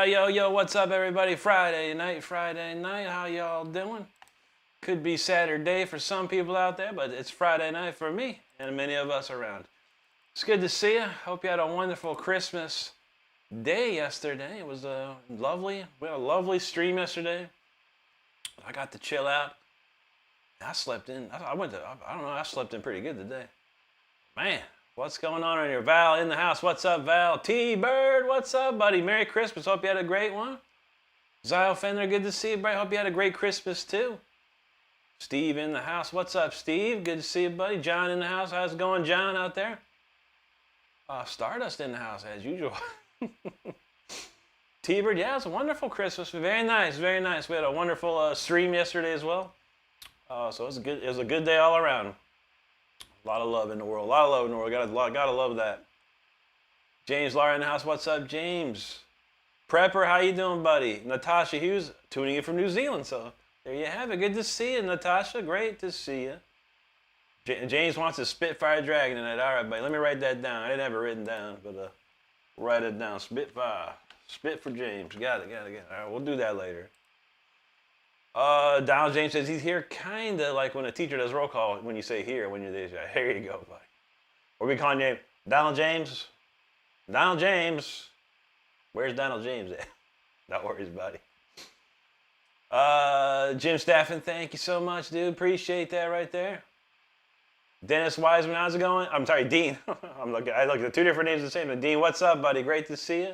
Yo, what's up, everybody? Friday night, how y'all doing? Could be Saturday for some people out there, but it's Friday night for me and many of us around. It's good to see you. Hope you had a wonderful Christmas day yesterday. It was lovely. We had a lovely stream yesterday. I got to chill out. I slept in. I slept in pretty good today. Man, what's going on here? Val in the house. What's up, Val? T-Bird, what's up, buddy? Merry Christmas. Hope you had a great one. Zyle Fender, good to see you, buddy. Hope you had a great Christmas, too. Steve in the house. What's up, Steve? Good to see you, buddy. John in the house. How's it going, John, out there? Stardust in the house, as usual. T-Bird, yeah, it was a wonderful Christmas. Very nice, very nice. We had a wonderful stream yesterday as well. So it was a good day all around. A lot of love in the world. Gotta love that. James Lara in the house. What's up, James? Prepper, how you doing, buddy? Natasha Hughes tuning in from New Zealand. So there you have it. Good to see you, Natasha. Great to see you. James wants a Spitfire Dragon tonight. All right, buddy. Let me write that down. I didn't have it written down, but write it down. Spitfire. Spit for James. Got it. All right, we'll do that later. Donald James says he's here kind of like when a teacher does roll call when you say here, when you're there. Here you go, buddy. What are we calling you? Donald James? Donald James. Where's Donald James at? Don't worry, buddy. Jim Staffen, thank you so much, dude. Appreciate that right there. Dennis Wiseman, how's it going? I'm sorry, Dean. I look at the two different names the same. But Dean, what's up, buddy? Great to see you.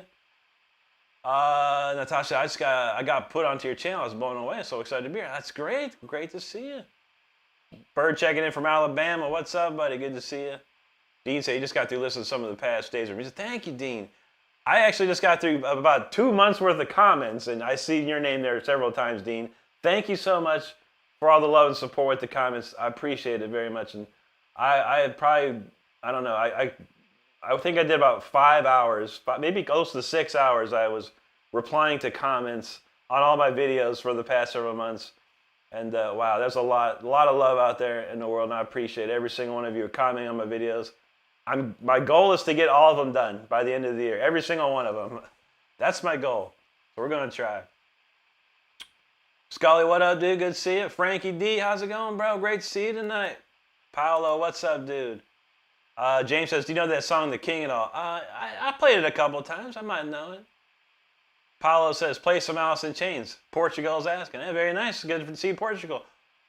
Natasha, I got put onto your channel. I was blown away. I'm so excited to be here. That's great. Great to see you. Bird checking in from Alabama. What's up, buddy? Good to see you. Dean said he just got through listening to some of the past days. He said, thank you, Dean. I actually just got through about 2 months worth of comments, and I see your name there several times, Dean. Thank you so much for all the love and support with the comments. I appreciate it very much. And I think I did about 5 hours, maybe close to 6 hours. I was replying to comments on all my videos for the past several months. And wow, there's a lot of love out there in the world, and I appreciate every single one of you commenting on my videos. My goal is to get all of them done by the end of the year, every single one of them. That's my goal. So we're going to try. Scully, what up, dude? Good to see you. Frankie D, how's it going, bro? Great to see you tonight. Paolo, what's up, dude? James says, do you know that song, The King and all? I played it a couple of times. I might know it. Paolo says, play some Alice in Chains. Portugal's asking. Hey, very nice. Good to see Portugal.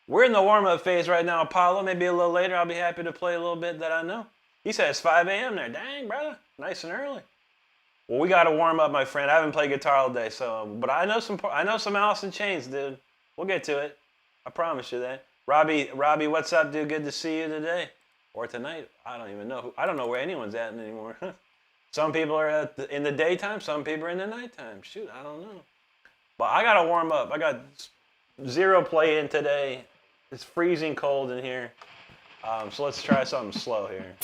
We're in the warm-up phase right now, Paolo. Maybe a little later I'll be happy to play a little bit that I know. He says it's 5 a.m. there. Dang, brother. Nice and early. Well, we got to warm up, my friend. I haven't played guitar all day, but I know some Alice in Chains, dude. We'll get to it. I promise you that. Robbie, what's up, dude? Good to see you today. Or tonight. I don't even know. I don't know where anyone's at anymore. Some people are in the daytime. Some people are in the nighttime. Shoot, I don't know. But I got to warm up. I got 0 play in today. It's freezing cold in here. So let's try something slow here.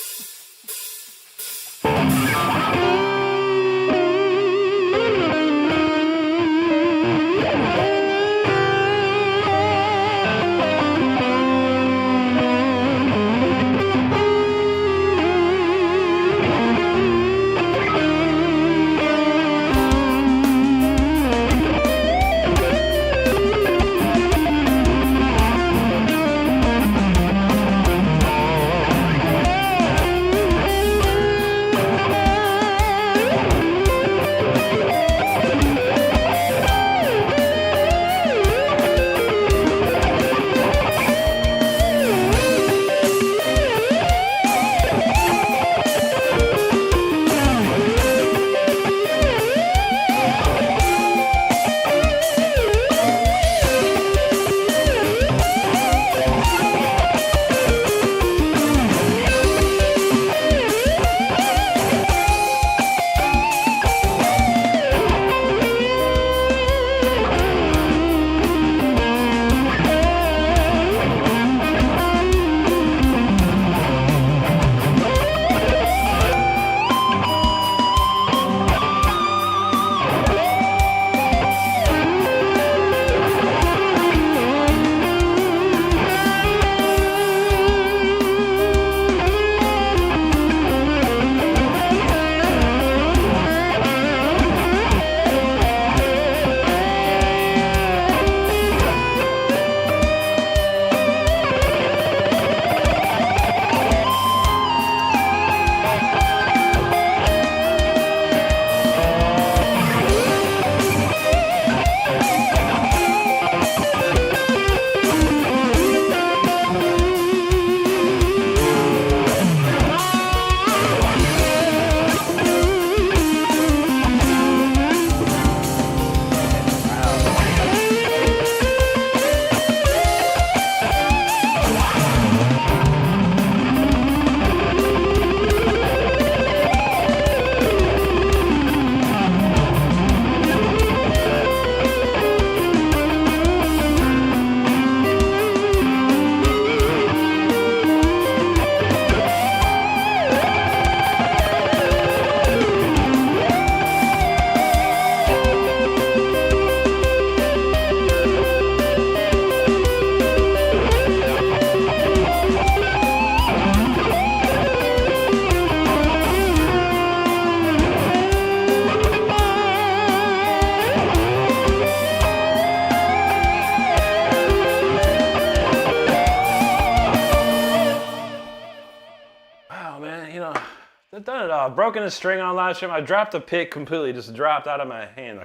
I've broken a string on live stream. I dropped the pick completely, just dropped out of my hand.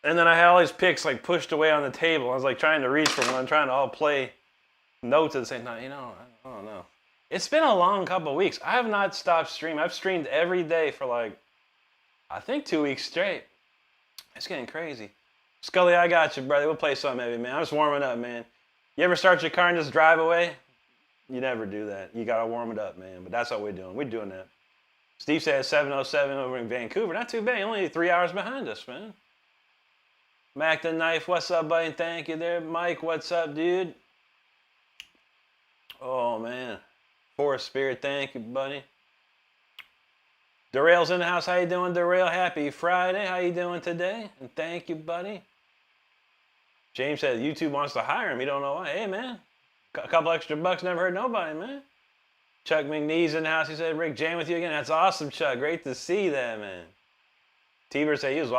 And then I had all these picks like pushed away on the table. I was like trying to reach for one, trying to all play notes at the same time. I don't know. It's been a long couple of weeks. I have not stopped streaming. I've streamed every day for like, I think 2 weeks straight. It's getting crazy. Scully, I got you, brother. We'll play something maybe, man. I'm just warming up, man. You ever start your car and just drive away? You never do that. You got to warm it up, man. But that's what we're doing. We're doing that. Steve says 7:07 over in Vancouver. Not too bad. Only 3 hours behind us, man. Mac the Knife, what's up, buddy? Thank you there. Mike, what's up, dude? Oh, man. Forest Spirit, thank you, buddy. Darrell's in the house. How you doing, Darrell? Happy Friday. How you doing today? And thank you, buddy. James said YouTube wants to hire him. You don't know why. Hey, man. A couple extra bucks never hurt nobody, man. Chuck McNee's in the house. He said, Rick, jam with you again. That's awesome, Chuck. Great to see that, man. T-Bird said he was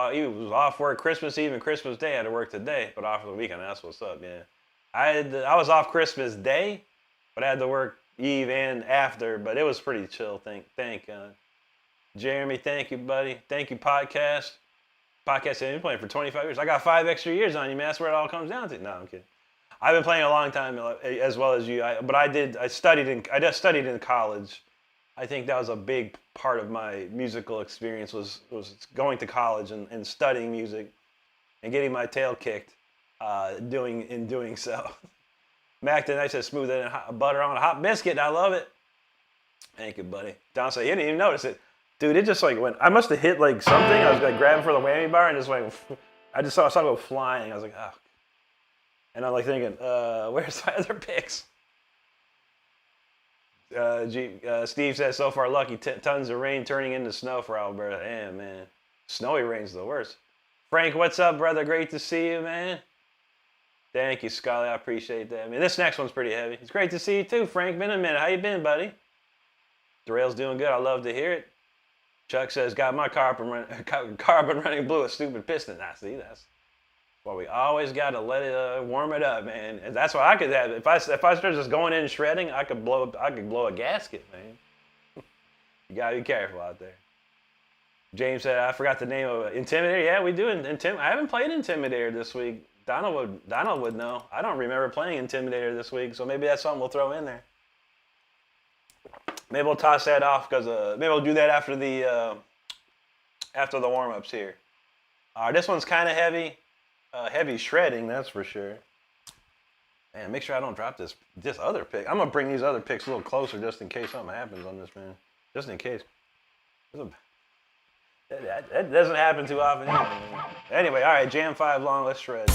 off work Christmas Eve and Christmas Day. I had to work today, but off for the weekend. That's what's up, yeah. I was off Christmas Day, but I had to work Eve and after, but it was pretty chill. Thank God. Jeremy, thank you, buddy. Thank you, Podcast. Podcast said, you've been playing for 25 years. I got 5 extra years on you, man. That's where it all comes down to. No, I'm kidding. I've been playing a long time as well as you, but I studied in college. I think that was a big part of my musical experience was going to college and studying music and getting my tail kicked doing so. Mac the Night says smooth and butter on a hot biscuit. I love it. Thank you, buddy. Don said he didn't even notice it. Dude, it just like went, I must have hit like something. I was like grabbing for the whammy bar and just went, I just saw something go flying. I was like, oh. And I'm like thinking, where's my other picks? Steve says, so far lucky, tons of rain turning into snow for Alberta. Damn, man. Snowy rain's the worst. Frank, what's up, brother? Great to see you, man. Thank you, Scully. I appreciate that. Man, this next one's pretty heavy. It's great to see you, too, Frank. Been a minute. How you been, buddy? Darrell's doing good. I love to hear it. Chuck says, got my carbon running blue, a stupid piston. I see, that's well, we always got to let it warm it up, man. And that's what I could have. If I start just going in and shredding, I could blow a gasket, man. You gotta be careful out there. James said, I forgot the name of it. Intimidator. Yeah, we do. I haven't played Intimidator this week. Donald would know. I don't remember playing Intimidator this week, so maybe that's something we'll throw in there. Maybe we'll toss that off because maybe we'll do that after the warm-ups here. This one's kind of heavy. Heavy shredding, that's for sure. Man, make sure I don't drop this other pick. I'm going to bring these other picks a little closer just in case something happens on this, man. Just in case. That doesn't happen too often anyway. All right, jam 5 long, let's shred.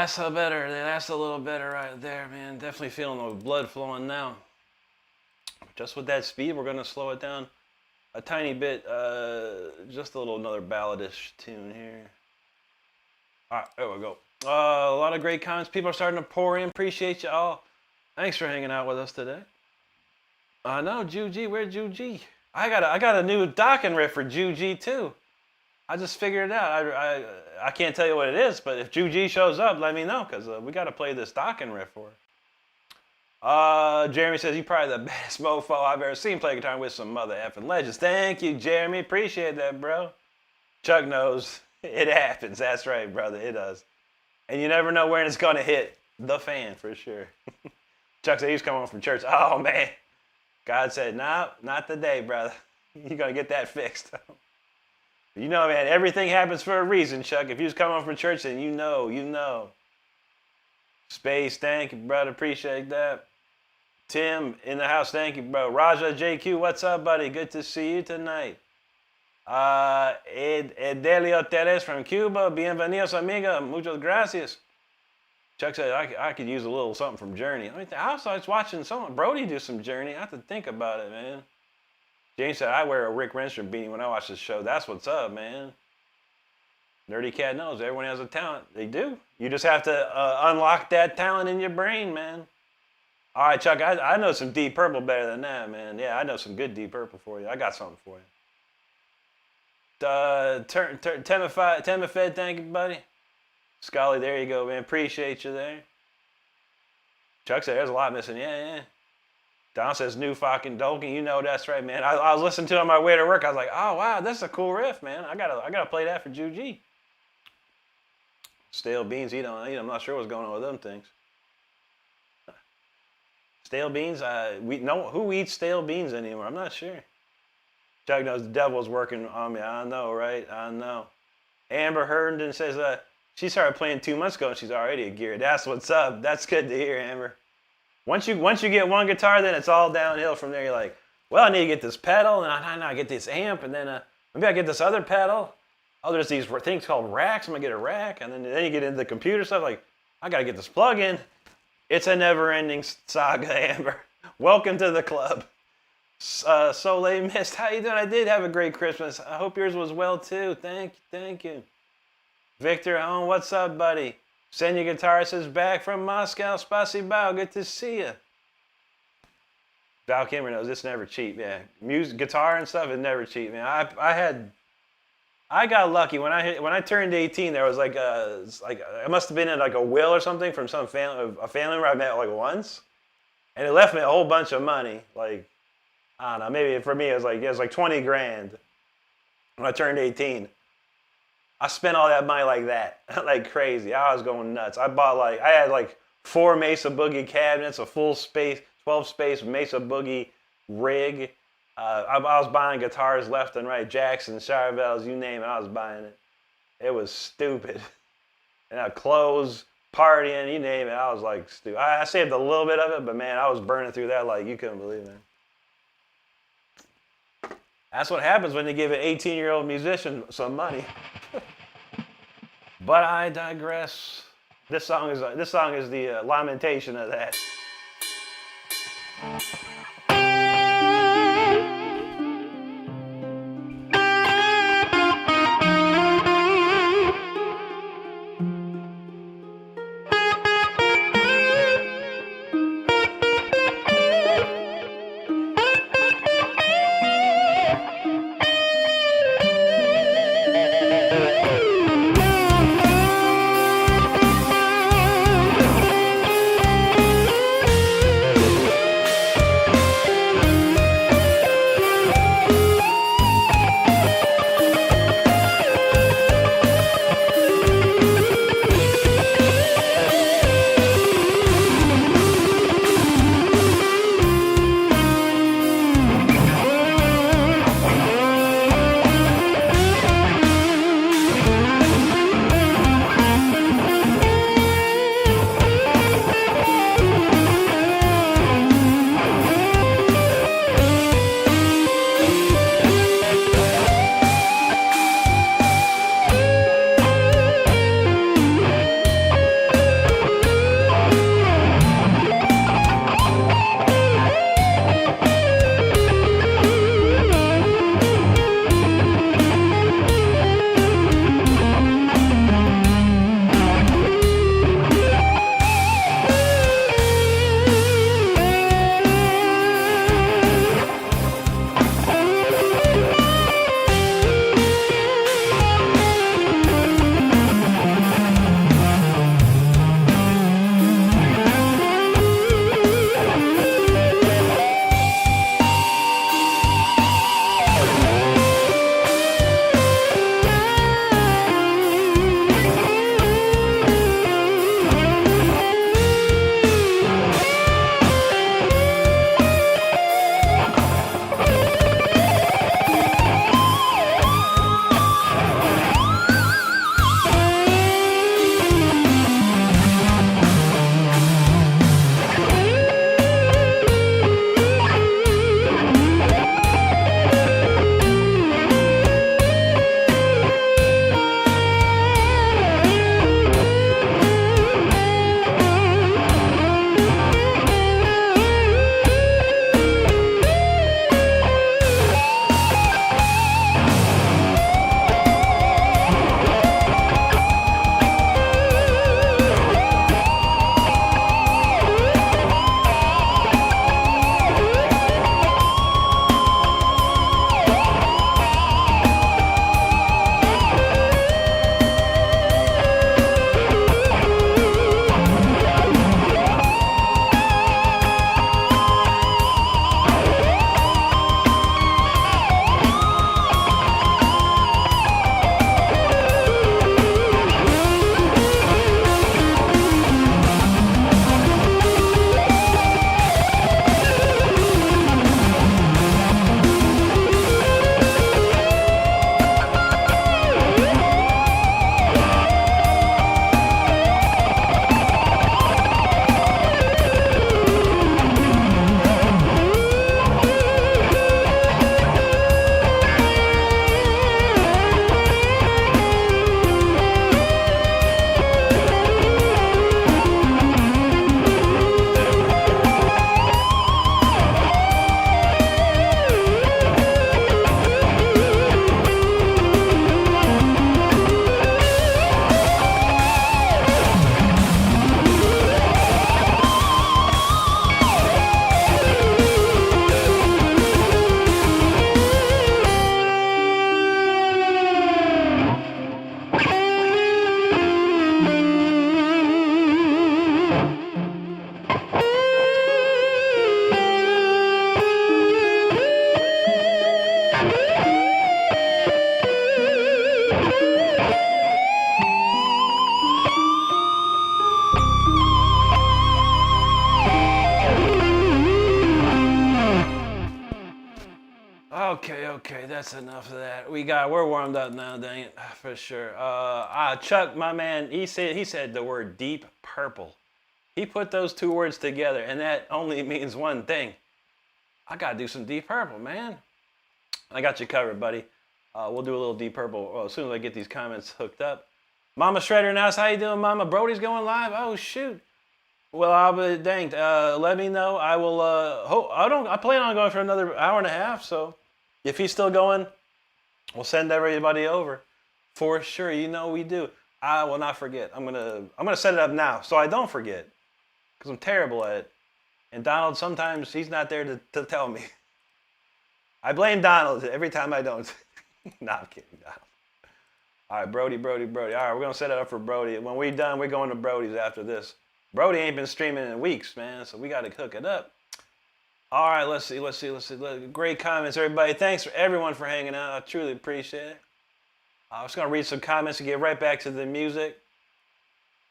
last a better. They last a little better right there, man. Definitely feeling the blood flowing now. Just with that speed, we're gonna slow it down a tiny bit. Just a little another balladish tune here. All right, there we go. A lot of great comments. People are starting to pour in. Appreciate you all. Thanks for hanging out with us today. No, Juji, where's Juji? I got a new docking riff for Juji too. I just figured it out. I can't tell you what it is, but if Juji shows up, let me know, because we got to play this docking riff for her. Jeremy says, you're probably the best mofo I've ever seen play guitar with some mother effing legends. Thank you, Jeremy. Appreciate that, bro. Chuck knows. It happens. That's right, brother. It does. And you never know when it's going to hit the fan, for sure. Chuck said he was coming home from church. Oh, man. God said, no, not today, brother. You're going to get that fixed. You know, man, everything happens for a reason, Chuck. If you was coming home from church, then you know. Space, thank you, brother. Appreciate that. Tim in the house, thank you, bro. Raja JQ, what's up, buddy? Good to see you tonight. Edelio Teres from Cuba. Bienvenidos, amiga. Muchas gracias. Chuck said, I could use a little something from Journey. I was watching Brody do some Journey. I have to think about it, man. James said, I wear a Rick Renstrom beanie when I watch this show. That's what's up, man. Nerdy Cat knows. Everyone has a talent. They do. You just have to unlock that talent in your brain, man. All right, Chuck, I know some Deep Purple better than that, man. Yeah, I know some good Deep Purple for you. I got something for you. Temafed, thank you, buddy. Scully, there you go, man. Appreciate you there. Chuck said, there's a lot missing. Yeah. Don says, new fucking Dolky. You know that's right, man. I was listening to it on my way to work. I was like, oh, wow, that's a cool riff, man. I gotta play that for Juji. Stale beans, eat on. I'm not sure what's going on with them things. Stale beans, who eats stale beans anymore? I'm not sure. Chuck knows the devil's working on me. I know, right? I know. Amber Herndon says, she started playing 2 months ago and she's already a gear. That's what's up. That's good to hear, Amber. Once you get one guitar, then it's all downhill from there. You're like, well, I need to get this pedal, and I get this amp, and then maybe I get this other pedal. Oh, there's these things called racks. I'm gonna get a rack, and then you get into the computer stuff. Like, I gotta get this plug-in. It's a never-ending saga, Amber. Welcome to the club. Soleil Mist, how you doing? I did have a great Christmas. I hope yours was well too. Thank you. Victor Home, what's up, buddy? Send your guitar says back from Moscow. Spasibo, good to see you. Val Kimmer knows it's never cheap, yeah. Music, guitar and stuff is never cheap, man. I got lucky when I turned 18. There was like it must have been in like a will or something from a family member I met like once, and it left me a whole bunch of money. Like, I don't know, maybe for me it was like 20 grand when I turned 18. I spent all that money like that, like crazy. I was going nuts. I had like 4 Mesa Boogie cabinets, a full space, 12 space Mesa Boogie rig. I was buying guitars left and right, Jackson, Charvels, you name it, I was buying it. It was stupid. And clothes, partying, you name it, I was like stupid. I saved a little bit of it, but man, I was burning through that like you couldn't believe it. That's what happens when you give an 18-year-old musician some money. But I digress. This song is the lamentation of that. that's enough of that. We're warmed up now, dang it, for sure. Chuck, my man, he said the word deep purple. He put those two words together, and that only means one thing. I gotta do some Deep Purple, man. I got you covered, buddy. We'll do a little Deep Purple as soon as I get these comments hooked up. Mama Shredder in the house, how you doing, Mama? Brody's going live. Oh shoot. Well, I'll be danged. Let me know. I will. I plan on going for another hour and a half. So, if he's still going, we'll send everybody over for sure. You know we do. I will not forget. I'm gonna set it up now so I don't forget, because I'm terrible at it. And Donald, sometimes he's not there to tell me. I blame Donald every time I don't. No, I'm kidding, Donald. All right, Brody. All right, we're going to set it up for Brody. When we're done, we're going to Brody's after this. Brody ain't been streaming in weeks, man, so we got to hook it up. All right, let's see. Great comments, everybody. Thanks for everyone for hanging out. I truly appreciate it. I'm just going to read some comments and get right back to the music.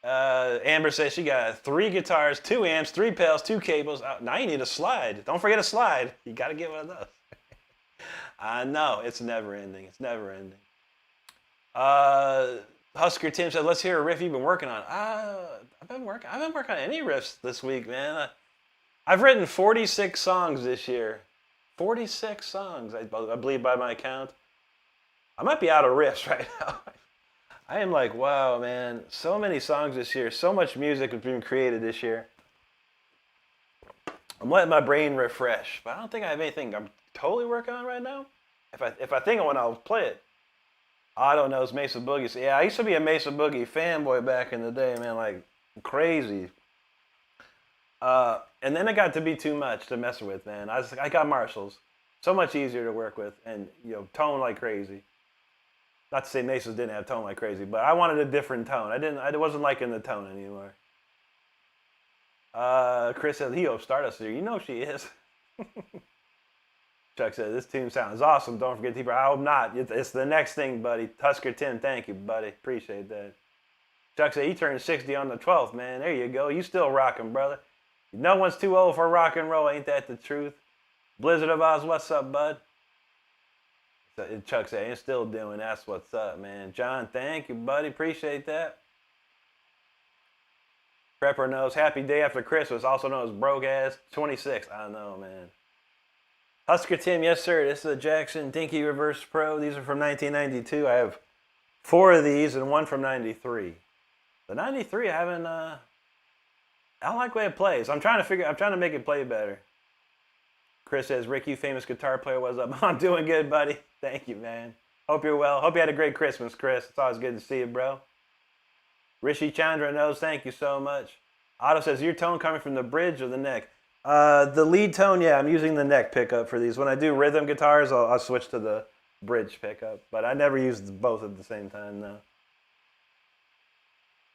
Amber says she got 3 guitars, 2 amps, 3 pedals, 2 cables. Now you need a slide. Don't forget a slide. You got to get one of those. I know. It's never ending. Husker Tim said, let's hear a riff you've been working on. I've been working on any riffs this week, man. I've written 46 songs this year. 46 songs, I believe by my count. I might be out of riffs right now. I am like, wow, man, so many songs this year, so much music has been created this year. I'm letting my brain refresh, but I don't think I have anything I'm totally working on right now. If I think of one, I'll play it. I don't know, it's Mesa Boogie. Yeah, I used to be a Mesa Boogie fanboy back in the day, man, like crazy. And then it got to be too much to mess with, man. I got Marshalls, so much easier to work with, and tone like crazy. Not to say Mesa's didn't have tone like crazy, but I wanted a different tone. I wasn't liking the tone anymore. Chris says, he hopes Stardust here. You know she is. Chuck said, this tune sounds awesome. Don't forget to I hope not. It's the next thing, buddy. Tusker Tim, thank you, buddy. Appreciate that. Chuck said, he turned 60 on the 12th, man. There you go. You still rocking, brother. No one's too old for rock and roll. Ain't that the truth? Blizzard of Oz, what's up, bud? Chuck said, ain't still doing. That's what's up, man. John, thank you, buddy. Appreciate that. Prepper knows. Happy day after Christmas, also known as broke ass 26. I know, man. Husker Tim, yes, sir. This is a Jackson Dinky Reverse Pro. These are from 1992. I have 4 of these and 1 from 93. The 93, I don't like the way it plays. I'm trying to make it play better. Chris says, Rick, you famous guitar player, what's up? I'm doing good, buddy. Thank you, man. Hope you're well. Hope you had a great Christmas, Chris. It's always good to see you, bro. Rishi Chandra knows, thank you so much. Otto says, your tone coming from the bridge or the neck? The lead tone, yeah, I'm using the neck pickup for these. When I do rhythm guitars, I'll switch to the bridge pickup. But I never use both at the same time,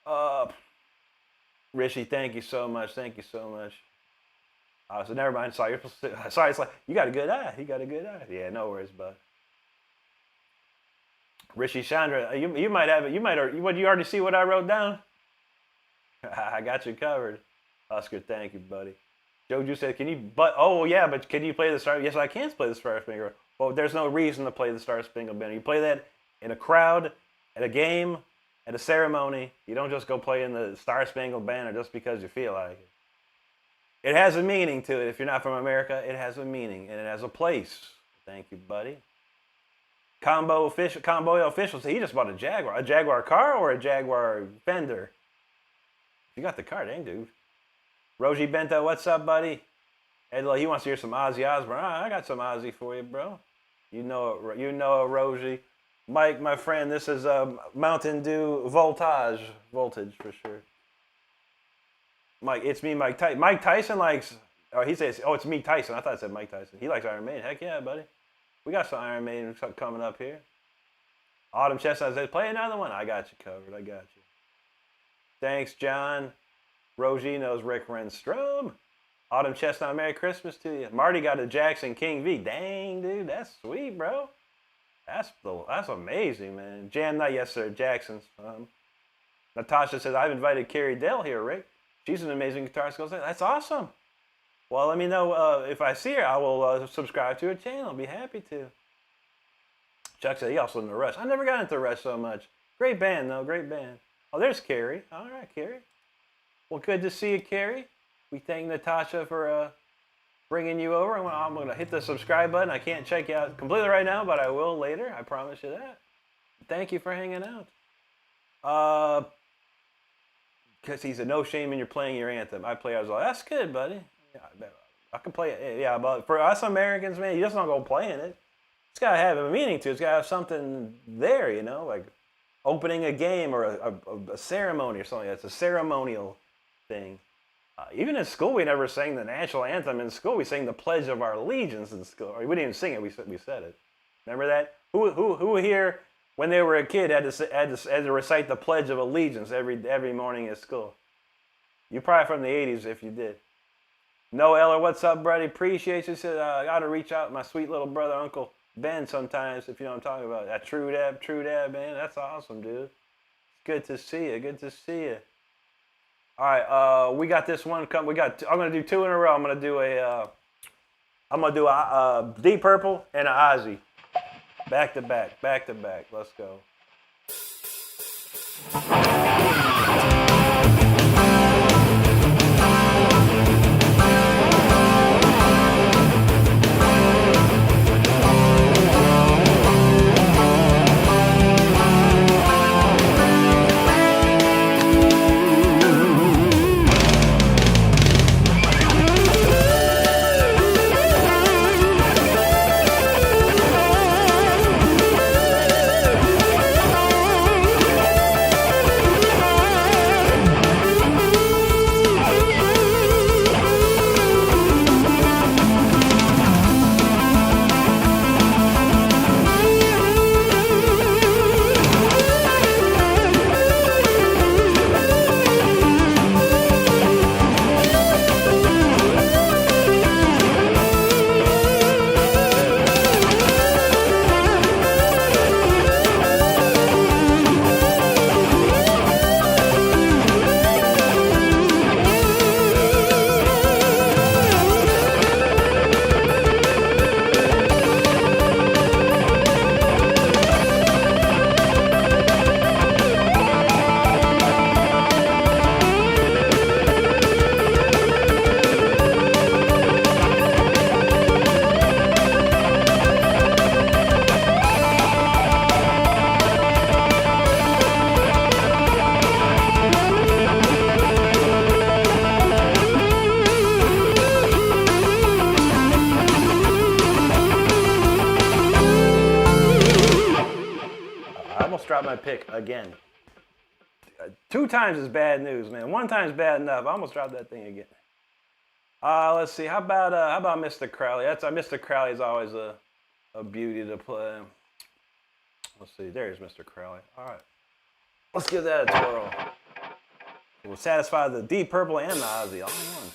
no. Rishi, thank you so much. Thank you so much. So never mind. Sorry, it's like, you got a good eye. Yeah, no worries, bud. Rishi Chandra, you might have it. You already see what I wrote down? I got you covered. Oscar, thank you, buddy. Joju said, can you play the Star? Yes, I can play the Star Spangled. Well, there's no reason to play the Star Spangled Banner. You play that in a crowd, at a game, at a ceremony. You don't just go play in the Star Spangled Banner just because you feel like it. It has a meaning to it. If you're not from America, it has a meaning and it has a place. Thank you, buddy. Combo official. So he just bought a Jaguar car or a Jaguar Fender. You got the car, dang dude. Roji Bento, what's up, buddy? Ed, he wants to hear some Ozzy Osbourne. I got some Ozzy for you, bro. You know it, Roji. Mike, my friend, this is Mountain Dew voltage for sure. Mike, it's me, Mike Tyson. Mike Tyson likes, he says, it's me, Tyson. I thought it said Mike Tyson. He likes Iron Maiden. Heck yeah, buddy. We got some Iron Maiden coming up here. Autumn Chestnut says, play another one. I got you covered. I got you. Thanks, John. Rogie knows Rick Renstrom. Autumn Chestnut, Merry Christmas to you. Marty got a Jackson King V. Dang, dude, that's sweet, bro. That's amazing, man. Jam Night, yes, sir. Jackson's. Natasha says, I've invited Carrie Dell here, Rick. She's an amazing guitarist. That's awesome. Well, let me know if I see her. I will subscribe to her channel. I'll be happy to. Chuck said he also in the Rush. I never got into Rush so much. Great band, though. Great band. Oh, there's Carrie. All right, Carrie. Well, good to see you, Carrie. We thank Natasha for bringing you over. I'm going to hit the subscribe button. I can't check you out completely right now, but I will later. I promise you that. Thank you for hanging out. Because he said, no shame in you're playing your anthem. I play. I was like, that's good, buddy. Yeah, I can play it. Yeah, but for us Americans, man, you just don't go playing it. It's got to have a meaning to it. It's got to have something there, you know, like opening a game or a ceremony or something. It's a ceremonial thing. Even in school, we never sang the national anthem. In school, we sang the Pledge of Our Allegiance in school. We didn't even sing it. We said it. Remember that? Who here, when they were a kid, had to recite the Pledge of Allegiance every morning at school? You probably from the 80s if you did. No, Eller, what's up, buddy? Appreciate you. Said I got to reach out to my sweet little brother, Uncle Ben, sometimes, if you know what I'm talking about. That true dab, man. That's awesome, dude. Good to see you. Good to see you. All right, we got this one. I'm gonna do two in a row. I'm gonna do a Deep Purple and an Ozzy, back to back. Let's go. My pick again. 2 times is bad news, man. 1 time is bad enough. I almost dropped that thing again. Let's see. How about Mr. Crowley? Mr. Crowley is always a beauty to play. Let's see. There's Mr. Crowley. All right. Let's give that a twirl. We'll satisfy the Deep Purple and the Ozzy all in one.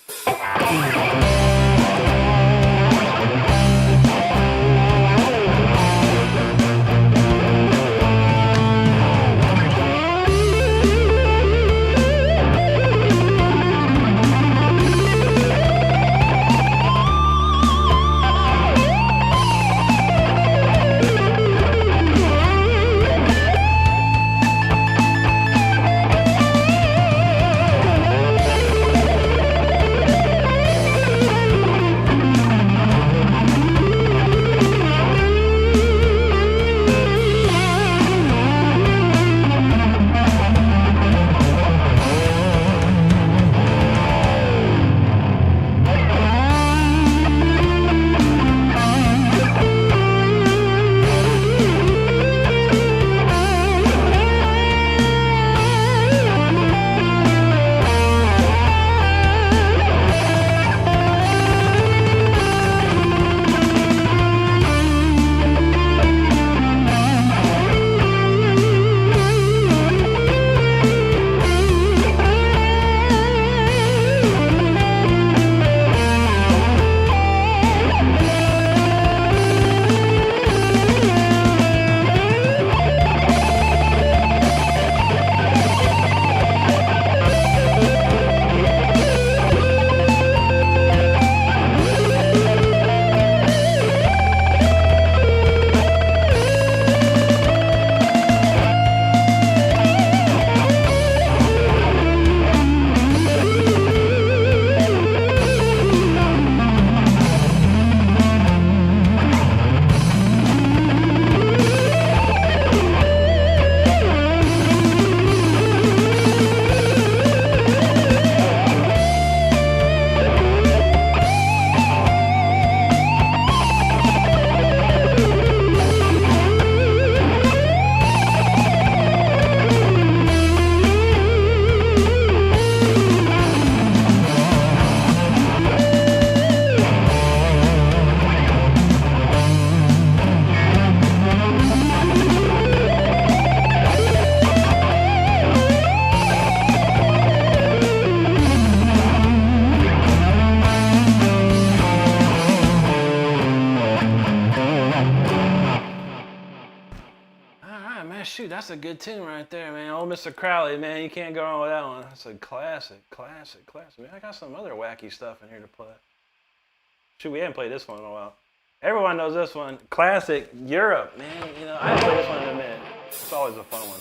that's a good tune right there, man. Old Mr. Crowley, man, you can't go wrong with that one. That's a classic. Man, I got some other wacky stuff in here to play. Shoot, we haven't played this one in a while. Everyone knows this one. Classic Europe, man. You know, I haven't played this one in a minute. It's always a fun one.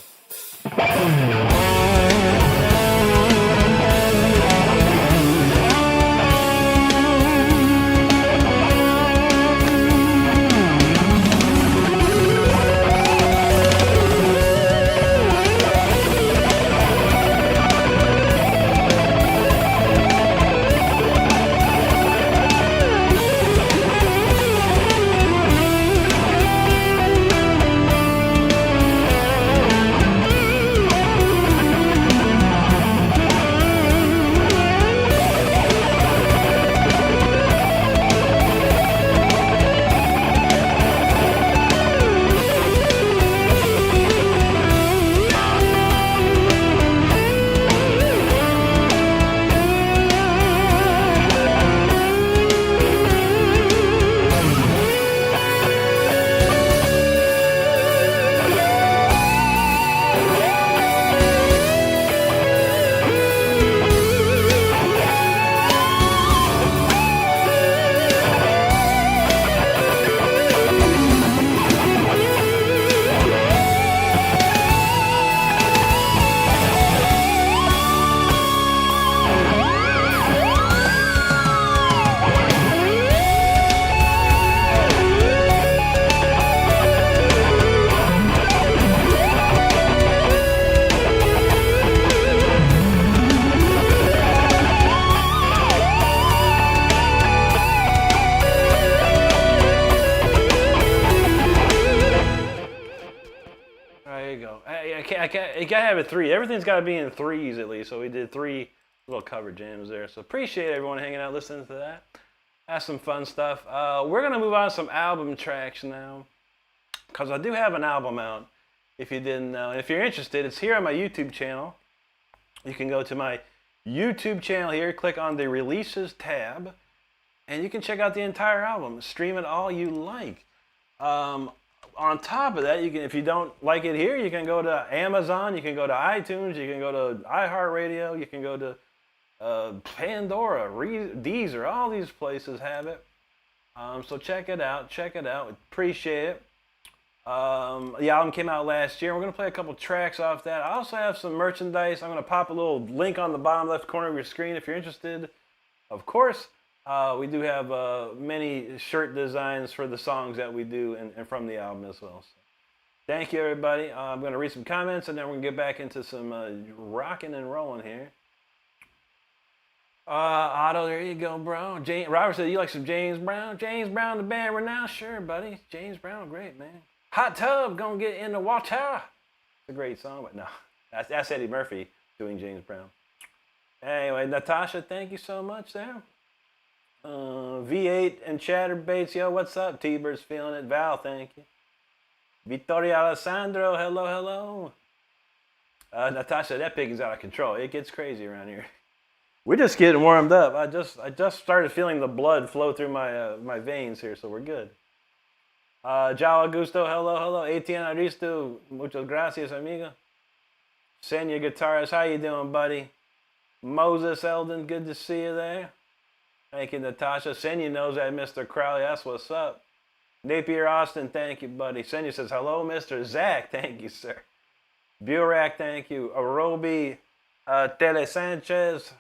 You gotta have a 3. Everything's gotta be in 3s at least. So we did 3 little cover jams there. So appreciate everyone hanging out, listening to that. That's some fun stuff. We're gonna move on to some album tracks now, because I do have an album out. If you didn't know, and if you're interested, it's here on my YouTube channel. You can go to my YouTube channel here, click on the Releases tab, and you can check out the entire album. Stream it all you like. On top of that, you can, if you don't like it here, you can go to Amazon, you can go to iTunes, you can go to iHeartRadio, you can go to Pandora, Deezer, all these places have it. So check it out, appreciate it. The album came out last year. We're going to play a couple tracks off that. I also have some merchandise. I'm going to pop a little link on the bottom left corner of your screen if you're interested. Of course, we do have many shirt designs for the songs that we do and from the album as well. So, thank you, everybody. I'm going to read some comments, and then we're going to get back into some rocking and rolling here. Otto, there you go, bro. Robert said, you like some James Brown? James Brown, the band Renown? Sure, buddy. James Brown, great, man. Hot Tub, gonna get in the water. It's a great song, but no. That's Eddie Murphy doing James Brown. Anyway, Natasha, thank you so much there. V8 and Chatterbaits, yo, what's up? T-Bird's feeling it. Val, thank you. Vittorio Alessandro, hello. Natasha, that pig is out of control. It gets crazy around here. We're just getting warmed up. I just started feeling the blood flow through my veins here, so we're good. Jao Augusto, hello. Etienne Aristo, muchas gracias, amigo. Senya Guitarist, how you doing, buddy? Moses Eldon, good to see you there. Thank you, Natasha. Senya knows that Mr. Crowley, that's what's up. Napier Austin, thank you, buddy. Senya says, hello, Mr. Zach, thank you, sir. Burak, thank you. Arobi Tele Sanchez,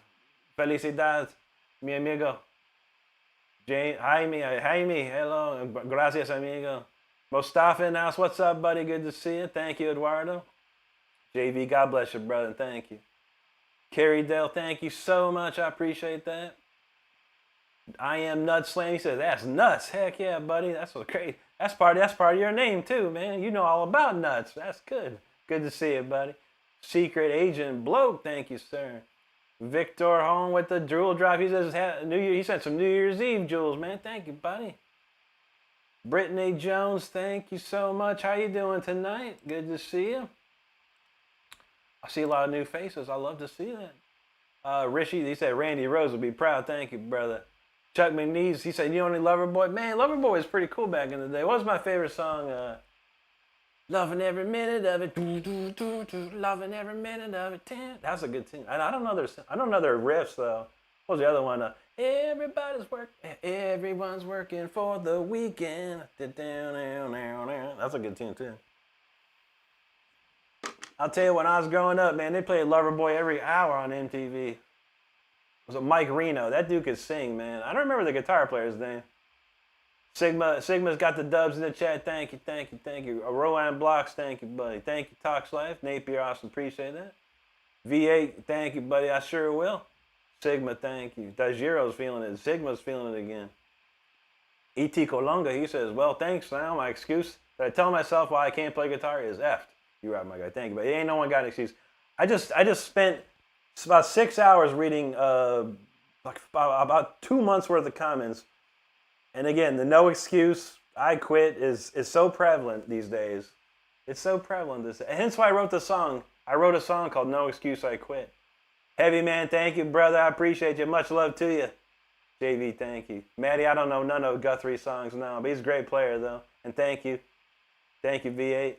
felicidades, mi amigo. Jaime, hello, gracias, amigo. Mustafa in the house, what's up, buddy? Good to see you. Thank you, Eduardo. JV, God bless you, brother, thank you. Carrie Dale, thank you so much, I appreciate that. I am Nuts Slam, he says, that's nuts. Heck yeah, buddy, that's what's great. That's part of your name, too, man. You know all about nuts. That's good. Good to see you, buddy. Secret Agent Bloke, thank you, sir. Victor home with the jewel drop. He says he sent some New Year's Eve jewels, man. Thank you, buddy. Brittany Jones, thank you so much. How you doing tonight? Good to see you. I see a lot of new faces. I love to see that. Rishi, he said Randy Rose would be proud. Thank you, brother. Chuck McNeese, he said, you know any Loverboy? Man, Loverboy was pretty cool back in the day. What was my favorite song? Loving every minute of it. Loving every minute of it. That's a good tune. I don't know their riffs though. What was the other one? Everyone's working for the weekend. That's a good tune too. I'll tell you, when I was growing up, man, they played Loverboy every hour on MTV. It was a Mike Reno. That dude could sing, man. I don't remember the guitar player's name. Sigma's got the dubs in the chat. Thank you, thank you, thank you. Rowan Blocks, thank you, buddy. Thank you, Talks Life. Napier, awesome, appreciate that. V8, thank you, buddy. I sure will. Sigma, thank you. Dajiro's feeling it. Sigma's feeling it again. E.T. Colunga, he says, well, thanks, now my excuse that I tell myself why I can't play guitar is effed. You right, my guy. Thank you, but ain't no one got an excuse. I just spent about 6 hours reading about 2 months worth of comments. And again, the no excuse, I quit is so prevalent these days. It's so prevalent this day. And hence why I wrote the song. I wrote a song called No Excuse, I Quit. Heavy Man, thank you, brother. I appreciate you. Much love to you. JV, thank you. Maddie, I don't know none of Guthrie's songs now, but he's a great player, though. And thank you. Thank you, V8.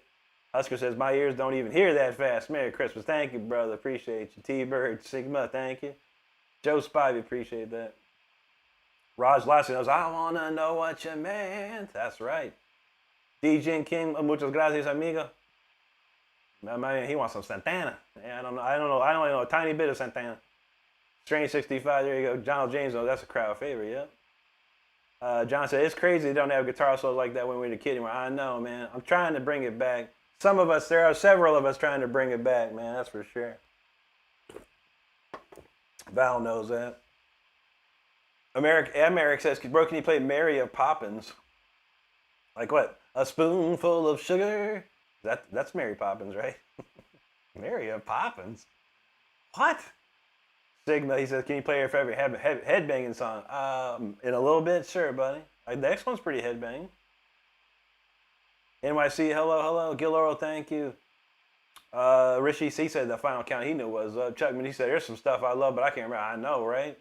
Husker says, my ears don't even hear that fast. Merry Christmas. Thank you, brother. Appreciate you. T-Bird, Sigma, thank you. Joe Spivey, appreciate that. Raj Lassie knows, I want to know what you meant. That's right. DJ King, muchas gracias, amigo. He wants some Santana. Yeah, I don't know. I only know a tiny bit of Santana. Strange 65, there you go. John James, oh, that's a crowd favorite, yep. John said, it's crazy they don't have guitar solos like that when we were a kid. I know, man. I'm trying to bring it back. There are several of us trying to bring it back, man. That's for sure. Val knows that. Americ says, bro, can you play Mary of Poppins? Like what? A spoonful of sugar? That's Mary Poppins, right? Mary of Poppins? What? Sigma, he says, can you play your favorite headbanging song? In a little bit, sure, buddy. The next one's pretty headbanging. NYC, hello. Gil Oro, thank you. Rishi C said the final count he knew was Chuckman. He said, there's some stuff I love, but I can't remember. I know, right?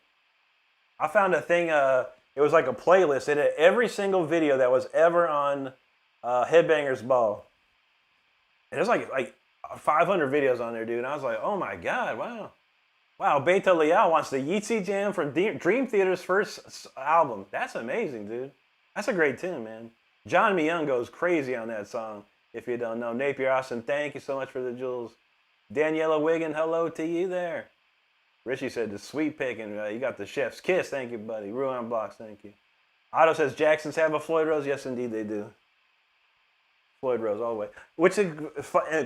I found a thing, it was like a playlist. It had every single video that was ever on Headbangers Ball. And there's like 500 videos on there, dude. And I was like, oh my God, wow. Wow, Beta Liao wants the Yeezy Jam from Dream Theater's first album. That's amazing, dude. That's a great tune, man. John Myung goes crazy on that song, if you don't know. Napier Austin, thank you so much for the jewels. Daniela Wiggin, hello to you there. Richie said the sweet picking. You got the chef's kiss. Thank you, buddy. Ruin Blocks. Thank you. Otto says Jacksons have a Floyd Rose. Yes, indeed they do. Floyd Rose all the way. Which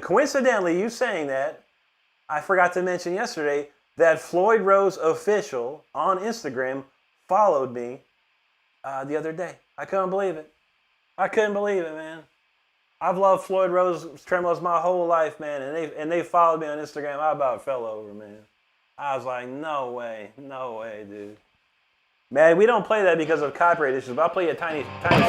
coincidentally, you saying that, I forgot to mention yesterday that Floyd Rose official on Instagram followed me the other day. I couldn't believe it. I couldn't believe it, man. I've loved Floyd Rose Tremolos my whole life, man, and they followed me on Instagram. I about fell over, man. I was like, no way, dude. Man, we don't play that because of copyright issues, but I'll play you a tiny snippet.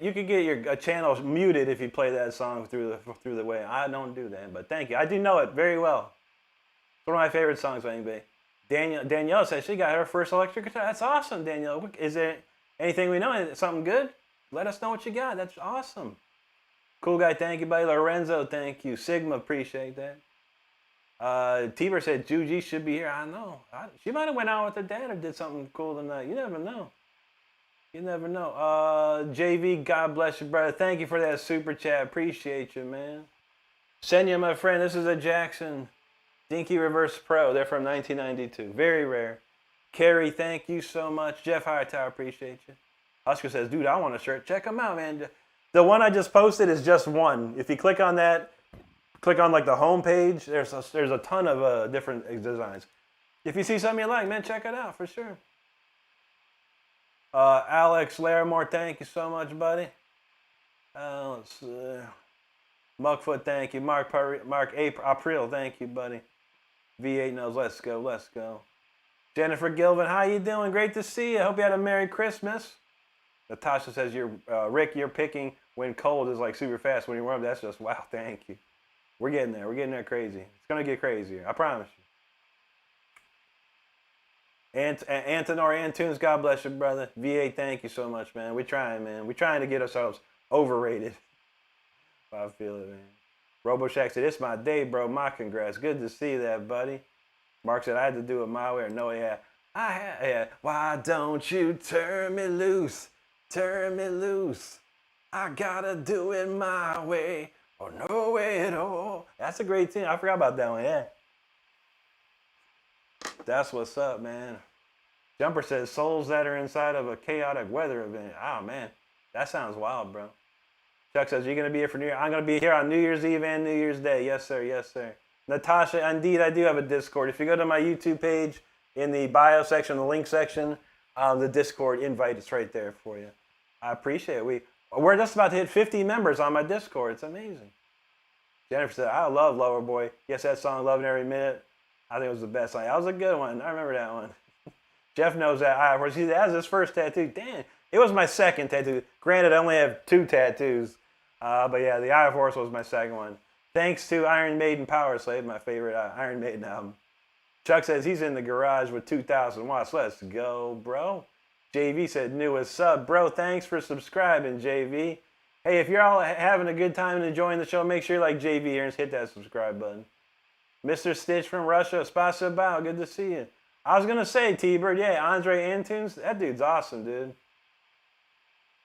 You could get your channel muted if you play that song through the way. I don't do that, but thank you. I do know it very well. It's one of my favorite songs by anybody. Danielle says she got her first electric guitar. That's awesome, Danielle. Is there anything we know? Something good? Let us know what you got. That's awesome. Cool guy, thank you, buddy. Lorenzo, thank you. Sigma, appreciate that. Tiber said Juji should be here. I know. She might have went out with her dad or did something cool tonight. You never know. You never know. JV, God bless you, brother. Thank you for that super chat. Appreciate you, man. Senya, my friend, this is a Jackson Dinky Reverse Pro. They're from 1992. Very rare. Carrie, thank you so much. Jeff Hightower, appreciate you. Oscar says, dude, I want a shirt. Check them out, man. The one I just posted is just one. If you click on that, click on like the home page, there's a ton of different designs. If you see something you like, man, check it out for sure. Alex Larimore, thank you so much, buddy. Let's see. Muckfoot, thank you. Mark April, thank you, buddy. V8 knows, let's go, let's go. Jennifer Gilvin, how you doing? Great to see you. I hope you had a Merry Christmas. Natasha says, Rick, you're picking when cold is like super fast. When you're warm, that's just, wow, thank you. We're getting there. We're getting there crazy. It's going to get crazier. I promise you. Antonor Antunes, God bless you, brother. V8, thank you so much, man. We're trying, man. We're trying to get ourselves overrated. I feel it, man. RoboShack said, it's my day, bro. My congrats. Good to see that, buddy. Mark said, I had to do it my way. Or no, yeah. I had, yeah. Why don't you turn me loose? Turn me loose. I gotta do it my way. Or no way at all. That's a great tune. I forgot about that one, yeah. That's what's up, man. Jumper says, souls that are inside of a chaotic weather event. Oh, man. That sounds wild, bro. Chuck says, you're going to be here for New Year. I'm going to be here on New Year's Eve and New Year's Day. Yes, sir. Yes, sir. Natasha, indeed, I do have a Discord. If you go to my YouTube page, in the bio section, the link section, the Discord invite is right there for you. I appreciate it. We're just about to hit 50 members on my Discord. It's amazing. Jennifer said, I love Loverboy. Yes, that song, Loving Every Minute. I think it was the best song. That was a good one. I remember that one. Jeff knows that. Of course, that was his first tattoo. Damn. It was my second tattoo. Granted, I only have 2 tattoos. But yeah, the Eye of Horus was my second one. Thanks to Iron Maiden Power Slave, my favorite Iron Maiden album. Chuck says he's in the garage with 2,000 watts. Let's go, bro. JV said, newest sub. Bro, thanks for subscribing, JV. Hey, if you're all having a good time and enjoying the show, make sure you like JV here and hit that subscribe button. Mr. Stitch from Russia, Spasibo, good to see you. I was going to say, T-Bird, yeah, Andre Antunes, that dude's awesome, dude.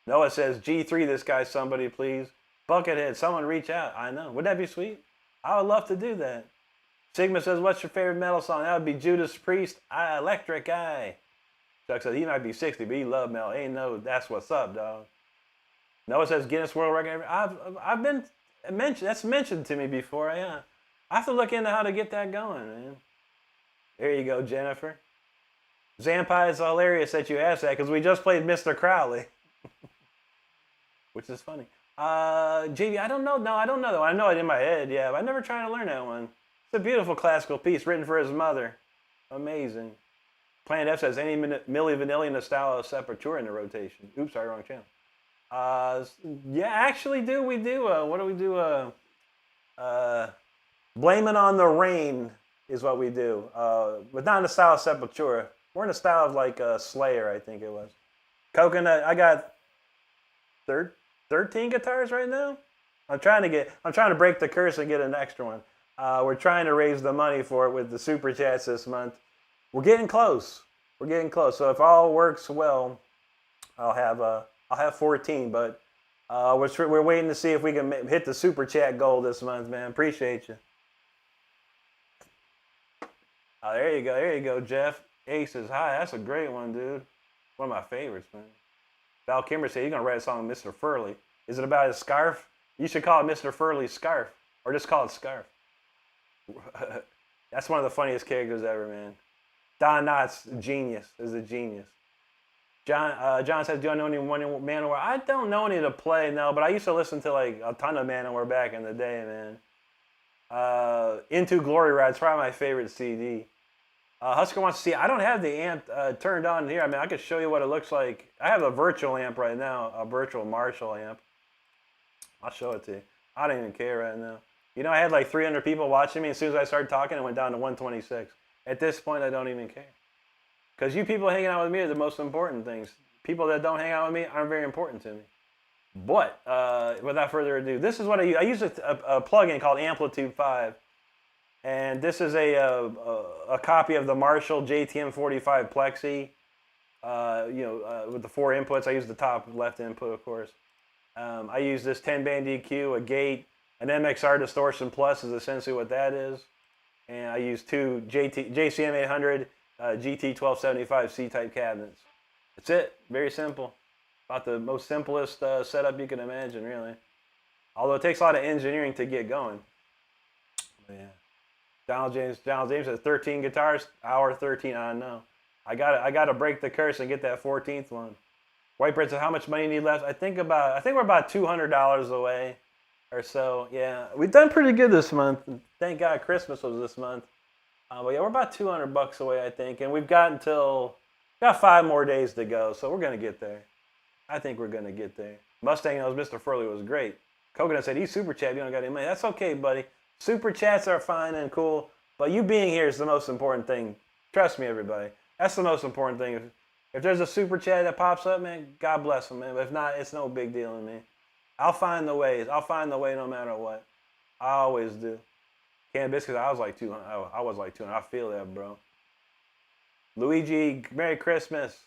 Noah says, G3 this guy, somebody please. Buckethead, someone reach out. I know. Wouldn't that be sweet? I would love to do that. Sigma says, what's your favorite metal song? That would be Judas Priest, Electric Eye. Chuck says, he might be 60, but he love metal. Ain't no, that's what's up, dog. Noah says, Guinness World Record. I've been mentioned, that's mentioned to me before, yeah. I have to look into how to get that going, man. There you go, Jennifer. Zampai, is hilarious that you asked that because we just played Mr. Crowley. Which is funny. JV, I don't know. No, I don't know, though. I know it in my head, yeah, but I never tried to learn that one. It's a beautiful classical piece written for his mother. Amazing. Planet F says, any Milli Vanilli in the style of Sepultura in the rotation. Oops, sorry, wrong channel. Yeah, actually, we do. What do we do? Blame It on the Rain is what we do. But not in the style of Sepultura. We're in the style of like Slayer, I think it was. Coconut, I got 13 guitars right now. I'm trying to break the curse and get an extra one. We're trying to raise the money for it with the super chats this month. We're getting close. We're getting close. So if all works well, I'll have 14. But we're waiting to see if we can hit the super chat goal this month, man. Appreciate you. Oh, there you go. There you go, Jeff. Ace says, hi. That's a great one, dude. One of my favorites, man. Val Kimber said, you're going to write a song, Mr. Furley. Is it about his scarf? You should call it Mr. Furley's Scarf. Or just call it Scarf. That's one of the funniest characters ever, man. Don Knotts, genius. Is a genius. John says, do I know any Manowar? I don't know any to play, no, but I used to listen to like a ton of Manowar back in the day, man. Into Glory Ride's probably my favorite CD. Husker wants to see, I don't have the amp turned on here. I mean, I could show you what it looks like. I have a virtual amp right now, a virtual Marshall amp. I'll show it to you. I don't even care right now. You know, I had like 300 people watching me. As soon as I started talking, it went down to 126. At this point, I don't even care. Because you people hanging out with me are the most important things. People that don't hang out with me aren't very important to me. But without further ado, this is what I use. I use a plugin called Amplitude 5. And this is a copy of the Marshall JTM45 Plexi. With the 4 inputs. I use the top left input, of course. I use this 10-band EQ, a gate, an MXR Distortion Plus is essentially what that is. And I use 2 JCM 800 GT1275 C-type cabinets. That's it. Very simple. About the most simplest setup you can imagine, really. Although it takes a lot of engineering to get going. But yeah. Donald James says 13 guitars, hour 13. I know. I gotta break the curse and get that 14th one. Whitebread says, how much money do you need left? I think we're about $200 away or so. Yeah, we've done pretty good this month. Thank God Christmas was this month. But yeah, we're about $200 away, I think, and we've got 5 more days to go, so we're gonna get there. I think we're gonna get there. Mustang knows Mr. Furley was great. Coconut said, he's super chat, you don't got any money. That's okay, buddy. Super chats are fine and cool, but you being here is the most important thing. Trust me, everybody. That's the most important thing. If there's a super chat that pops up, man, God bless them, man. But if not, it's no big deal to me. I'll find the ways. I'll find the way no matter what. I always do. Canned Biscuits, I was like 200. I was like 200. I feel that, bro. Luigi, Merry Christmas.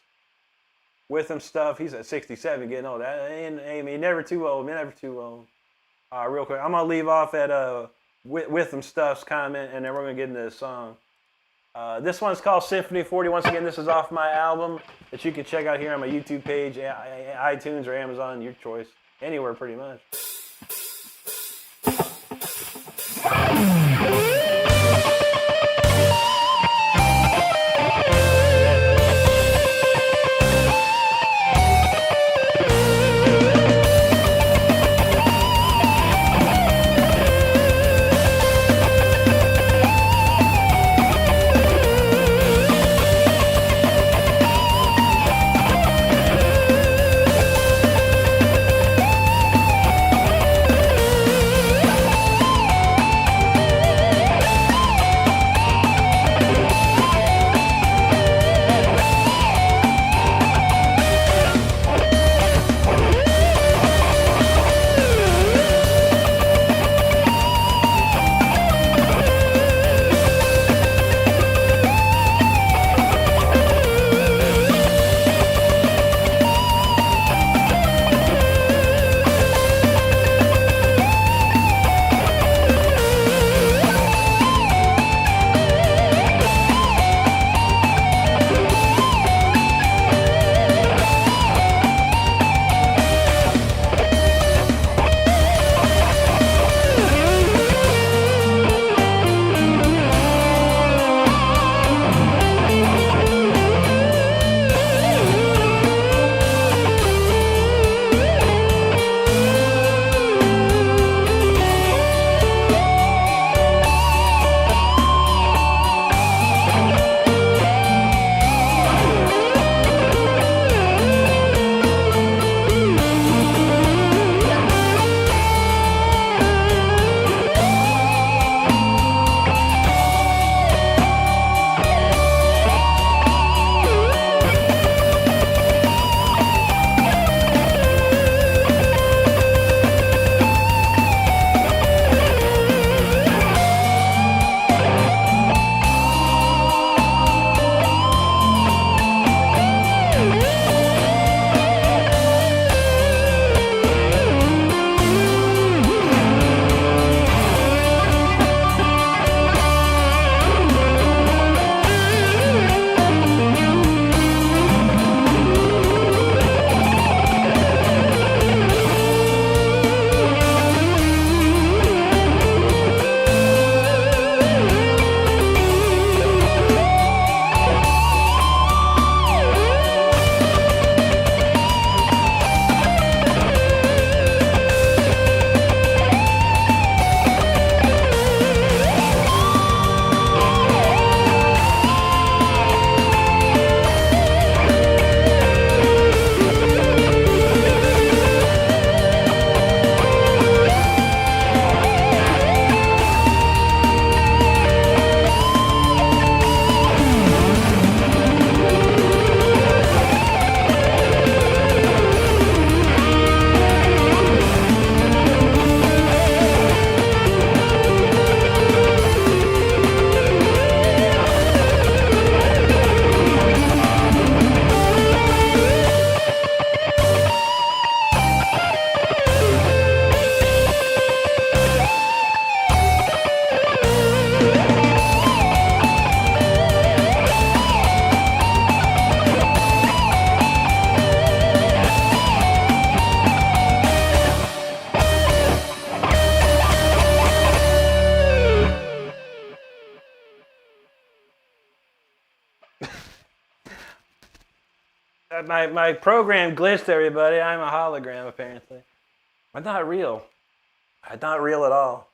With him stuff. He's at 67, getting old. That ain't never too old. Never too old. Real quick, I'm gonna leave off at with them stuff's comment, and then we're gonna get into this song. This one's called Symphony 40. Once again, this is off my album that you can check out here on my YouTube page, iTunes or Amazon, your choice, anywhere pretty much. My program glitched, everybody. I'm a hologram, apparently. I'm not real. I'm not real at all.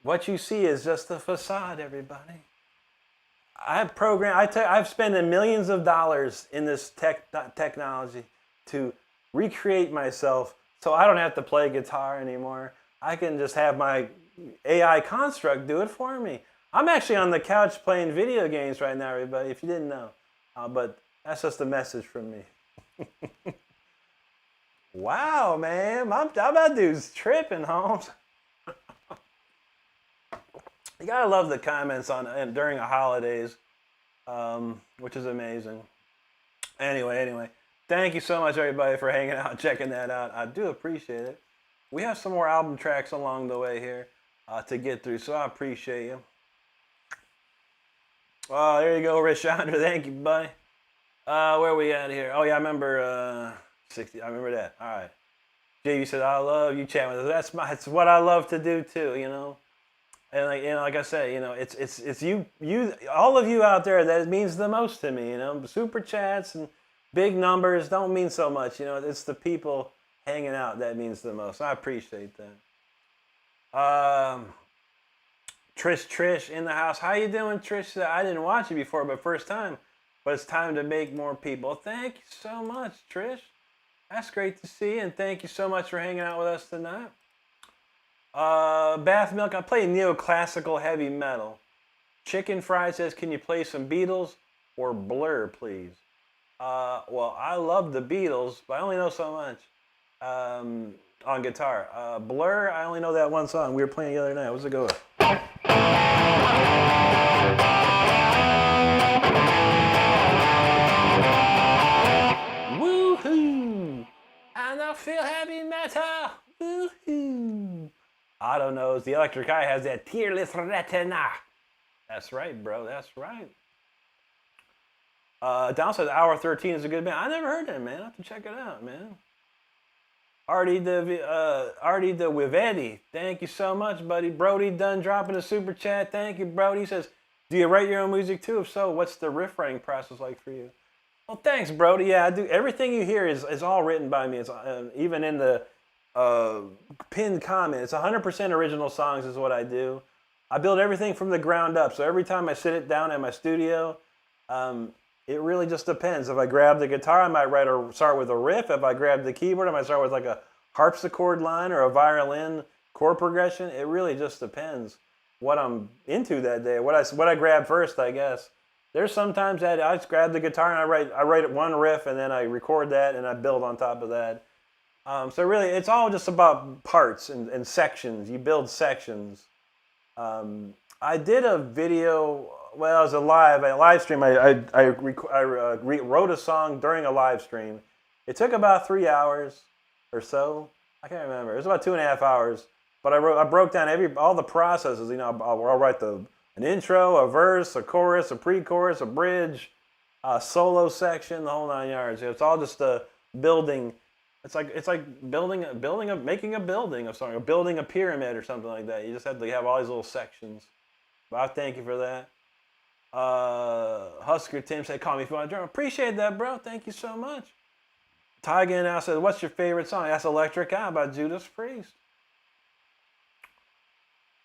What you see is just a facade, everybody. I've spent millions of dollars in this technology to recreate myself so I don't have to play guitar anymore. I can just have my AI construct do it for me. I'm actually on the couch playing video games right now, everybody, if you didn't know. But that's just a message from me. Wow, man. My dude's tripping, Holmes. You gotta love the comments on during the holidays, which is amazing. Anyway, thank you so much, everybody, for hanging out and checking that out. I do appreciate it. We have some more album tracks along the way here to get through, so I appreciate you. Oh, there you go, Rishandra. Thank you, buddy. Where are we at here? Oh, yeah, I remember 60. I remember that. All right. JV said, I love you chatting with us. That's what I love to do, too, you know. And like I said, it's you all of you out there that means the most to me. Super chats and big numbers don't mean so much. It's the people hanging out that means the most. I appreciate that. Trish in the house. How you doing, Trish? I didn't watch you before, but first time. But it's time to make more people. Thank you so much, Trish. That's great to see you, and thank you so much for hanging out with us tonight. Bath Milk, I play neoclassical heavy metal. Chicken Fried says, can you play some Beatles or Blur, please? Well, I love the Beatles, but I only know so much on guitar. Blur, I only know that one song. We were playing the other night. What's it go? Woohoo! And I feel heavy metal. Woohoo! Otto knows the electric eye has that tearless retina. That's right, bro. That's right. Down says Hour 13 is a good band. I never heard that, man. I have to check it out, man. Artie the Wivetti. Thank you so much, buddy. Brody done dropping a super chat. Thank you, Brody. He says, do you write your own music too? If so, what's the riff writing process like for you? Well, thanks, Brody. Yeah, I do. Everything you hear is all written by me. It's even in the pinned comment. It's 100% original songs is what I do. I build everything from the ground up. So every time I sit it down at my studio, it really just depends. If I grab the guitar, I might start with a riff. If I grab the keyboard, I might start with like a harpsichord line or a violin chord progression. It really just depends what I'm into that day. What I grab first, I guess. There's sometimes that I just grab the guitar and I write one riff and then I record that and I build on top of that. So really, it's all just about parts and sections. You build sections. I did a video. Well, it was a live stream. I wrote a song during a live stream. It took about 3 hours or so. I can't remember. It was about 2.5 hours. But I broke down all the processes. I'll write an intro, a verse, a chorus, a pre-chorus, a bridge, a solo section, the whole 9 yards. It's all just a building. It's like making a building of something, or building a pyramid or something like that. You just have to have all these little sections. But I thank you for that. Husker Tim said, call me if you want to drum. Appreciate that, bro. Thank you so much. Tygan now says, what's your favorite song? That's Electric Eye by Judas Priest.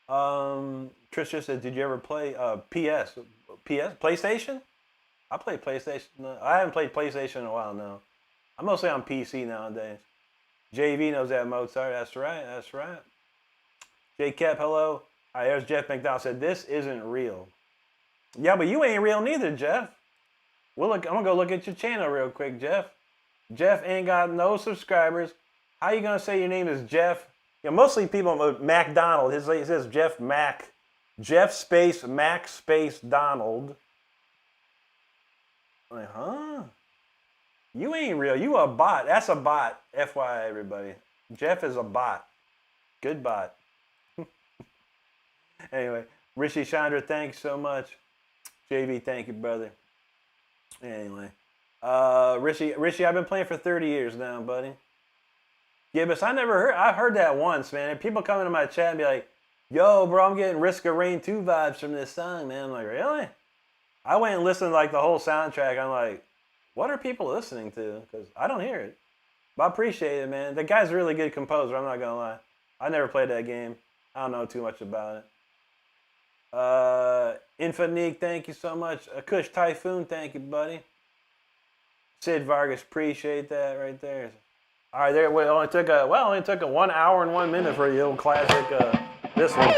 Trisha said, did you ever play PlayStation? I played PlayStation. No, I haven't played PlayStation in a while, no. I'm mostly on PC nowadays. JV knows that, Mozart. That's right. J Cap, hello. All right, there's Jeff McDowell said, this isn't real. Yeah, but you ain't real neither, Jeff. I'm going to go look at your channel real quick, Jeff. Jeff ain't got no subscribers. How you going to say your name is Jeff? Mostly people, MacDonald. It says Jeff Mac. Jeff space Mac space Donald. I'm like, huh? You ain't real. You a bot. That's a bot. FYI, everybody. Jeff is a bot. Good bot. Anyway, Rishi Chandra, thanks so much. JV, thank you, brother. Anyway, Rishi, I've been playing for 30 years now, buddy. Gibbous, I've heard that once, man. And people come into my chat and be like, yo, bro, I'm getting Risk of Rain 2 vibes from this song, man. I'm like, really? I went and listened to like the whole soundtrack. I'm like, What are people listening to? Because I don't hear it. But I appreciate it, man. The guy's a really good composer. I'm not gonna lie. I never played that game. I don't know too much about it. Infinique, thank you so much. Kush Typhoon, thank you, buddy. Sid Vargas, appreciate that right there. All right, there. It only took a 1 hour and 1 minute for the old classic. This one.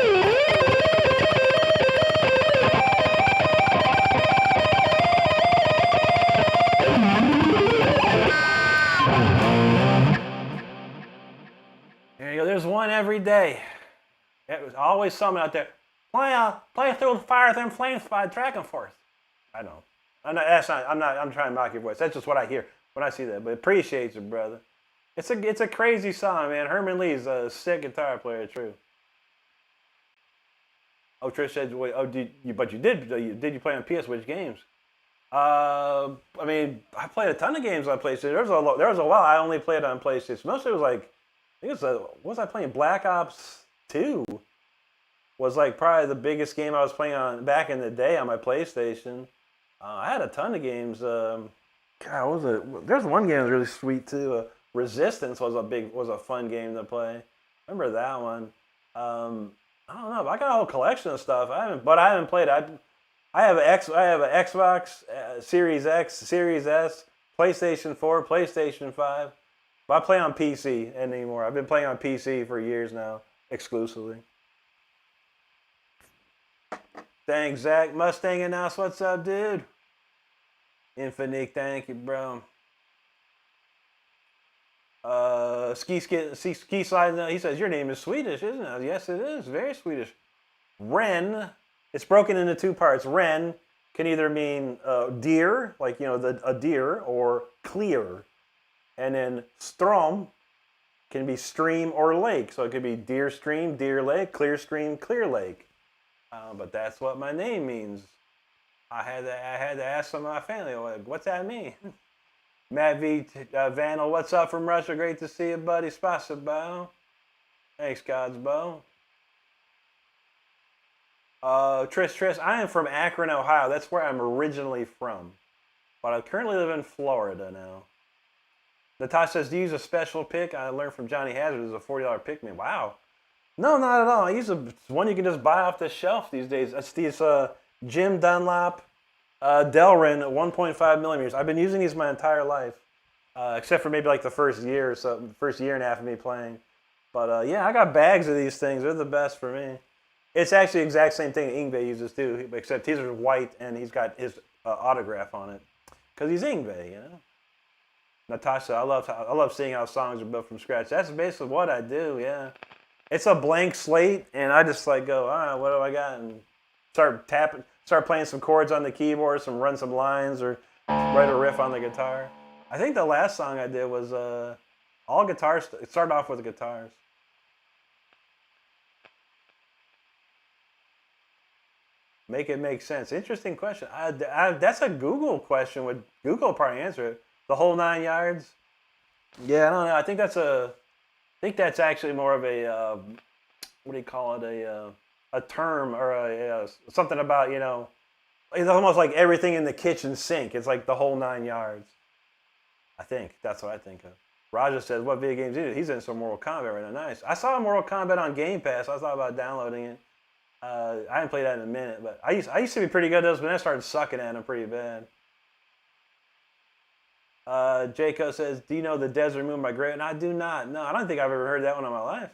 There you go. There's one every day. There's always someone out there. Play through the fire and flames by Dragon Force. I know. I'm trying to mock your voice. That's just what I hear when I see that. But appreciate you, brother. It's a crazy song, man. Herman Lee's a sick guitar player, true. Oh, Trish said, wait, did you play on PS? Which games? I mean, I played a ton of games on PlayStation. There was a while I only played on PlayStation. Mostly it was like, what was I playing? Black Ops 2 was like probably the biggest game I was playing on back in the day on my PlayStation. I had a ton of games. God, what was it? There's one game that was really sweet too. Resistance was a fun game to play. Remember that one? I don't know. I got a whole collection of stuff. I haven't played it. I have an Xbox Series X, Series S, PlayStation 4, PlayStation 5. But I play on PC anymore. I've been playing on PC for years now, exclusively. Thanks, Zach. Mustang announced, what's up, dude? Infinique, thank you, bro. Ski slide. He says your name is Swedish, isn't it? Yes, it is. Very Swedish. Ren. It's broken into two parts. Ren can either mean deer, like a deer, or clear, and then strom can be stream or lake. So it could be deer stream, deer lake, clear stream, clear lake. But that's what my name means. I had to ask some of my family, what's that mean? Matt V. Vandal, what's up from Russia? Great to see you, buddy. Spasibo. Thanks, God's bow. Trish, I am from Akron, Ohio. That's where I'm originally from. But I currently live in Florida now. Natasha says, do you use a special pick? I learned from Johnny Hazard. It's a $40 pick me. Wow. No, not at all. I use one you can just buy off the shelf these days. It's these Jim Dunlop Delrin 1.5 millimeters. I've been using these my entire life, except for maybe like the first year or so, first year and a half of me playing. But yeah, I got bags of these things. They're the best for me. It's actually the exact same thing Ingve uses too, except his are white and he's got his autograph on it, because he's Ingve, you know. Natasha, I love seeing how songs are built from scratch. That's basically what I do. Yeah, it's a blank slate, and I just like go, all right, what do I got, and start playing some chords on the keyboard, run some lines, or write a riff on the guitar. I think the last song I did was all guitars. It started off with the guitars. Make it make sense. Interesting question. That's a Google question. Would Google probably answer it? The whole 9 yards? Yeah, I don't know. I think that's actually more of a what do you call it? A term or something about, it's almost like everything in the kitchen sink. It's like the whole 9 yards. I think that's what I think of. Raja says, what video games is he? He's in some Mortal Kombat right now. Nice. I saw Mortal Kombat on Game Pass. I thought about downloading it. I haven't played that in a minute, but I used to be pretty good at those, but then I started sucking at them pretty bad. Jaco says, do you know the Desert Moon by Gray? And I do not. No, I don't think I've ever heard that one in my life.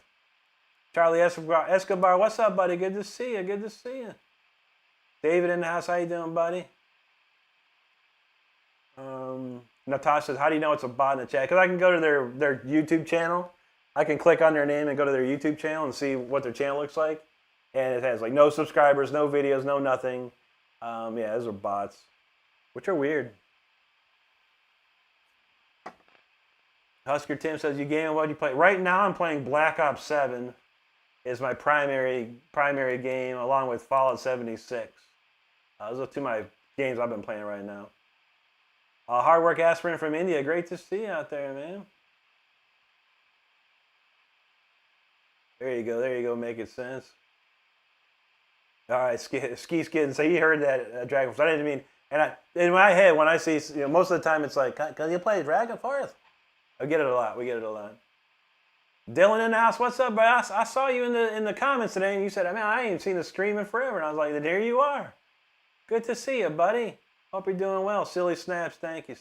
Charlie Escobar, what's up, buddy? Good to see you. Good to see you. David in the house, how you doing, buddy? Natasha says, how do you know it's a bot in the chat? Because I can go to their YouTube channel. I can click on their name and go to their YouTube channel and see what their channel looks like. And it has like no subscribers, no videos, no nothing. Yeah, those are bots, which are weird. Husker Tim says, you game, what do you play? Right now I'm playing Black Ops 7 is my primary game, along with Fallout 76. Those are two of my games I've been playing right now. Hard Work Aspirin from India, great to see you out there, man. There you go, making sense. All right, Ski Skid. So you heard that, Dragon Force. I didn't mean And in my head, when I see, most of the time it's like, can you play Dragon Force? I get it a lot. We get it a lot. Dylan in the house, what's up, bro? I saw you in the comments today, and you said, man, I ain't seen the stream in forever. And I was like, there you are. Good to see you, buddy. Hope you're doing well. Silly snaps, thank you.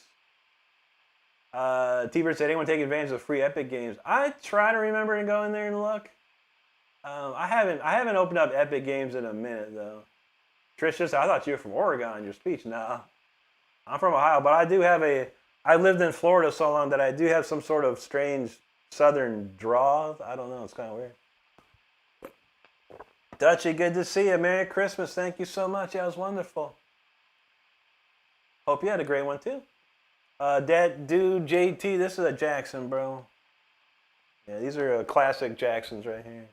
T-Bird said, anyone take advantage of free Epic games? I try to remember to go in there and look. I haven't opened up Epic games in a minute though. Trish just, I thought you were from Oregon in your speech. Nah, I'm from Ohio, but I lived in Florida so long that I do have some sort of strange southern draw. I don't know, it's kind of weird. Dutchie, good to see you. Merry Christmas. Thank you so much. Yeah, it was wonderful. Hope you had a great one too. That dude, JT, this is a Jackson, bro. Yeah, these are classic Jacksons right here.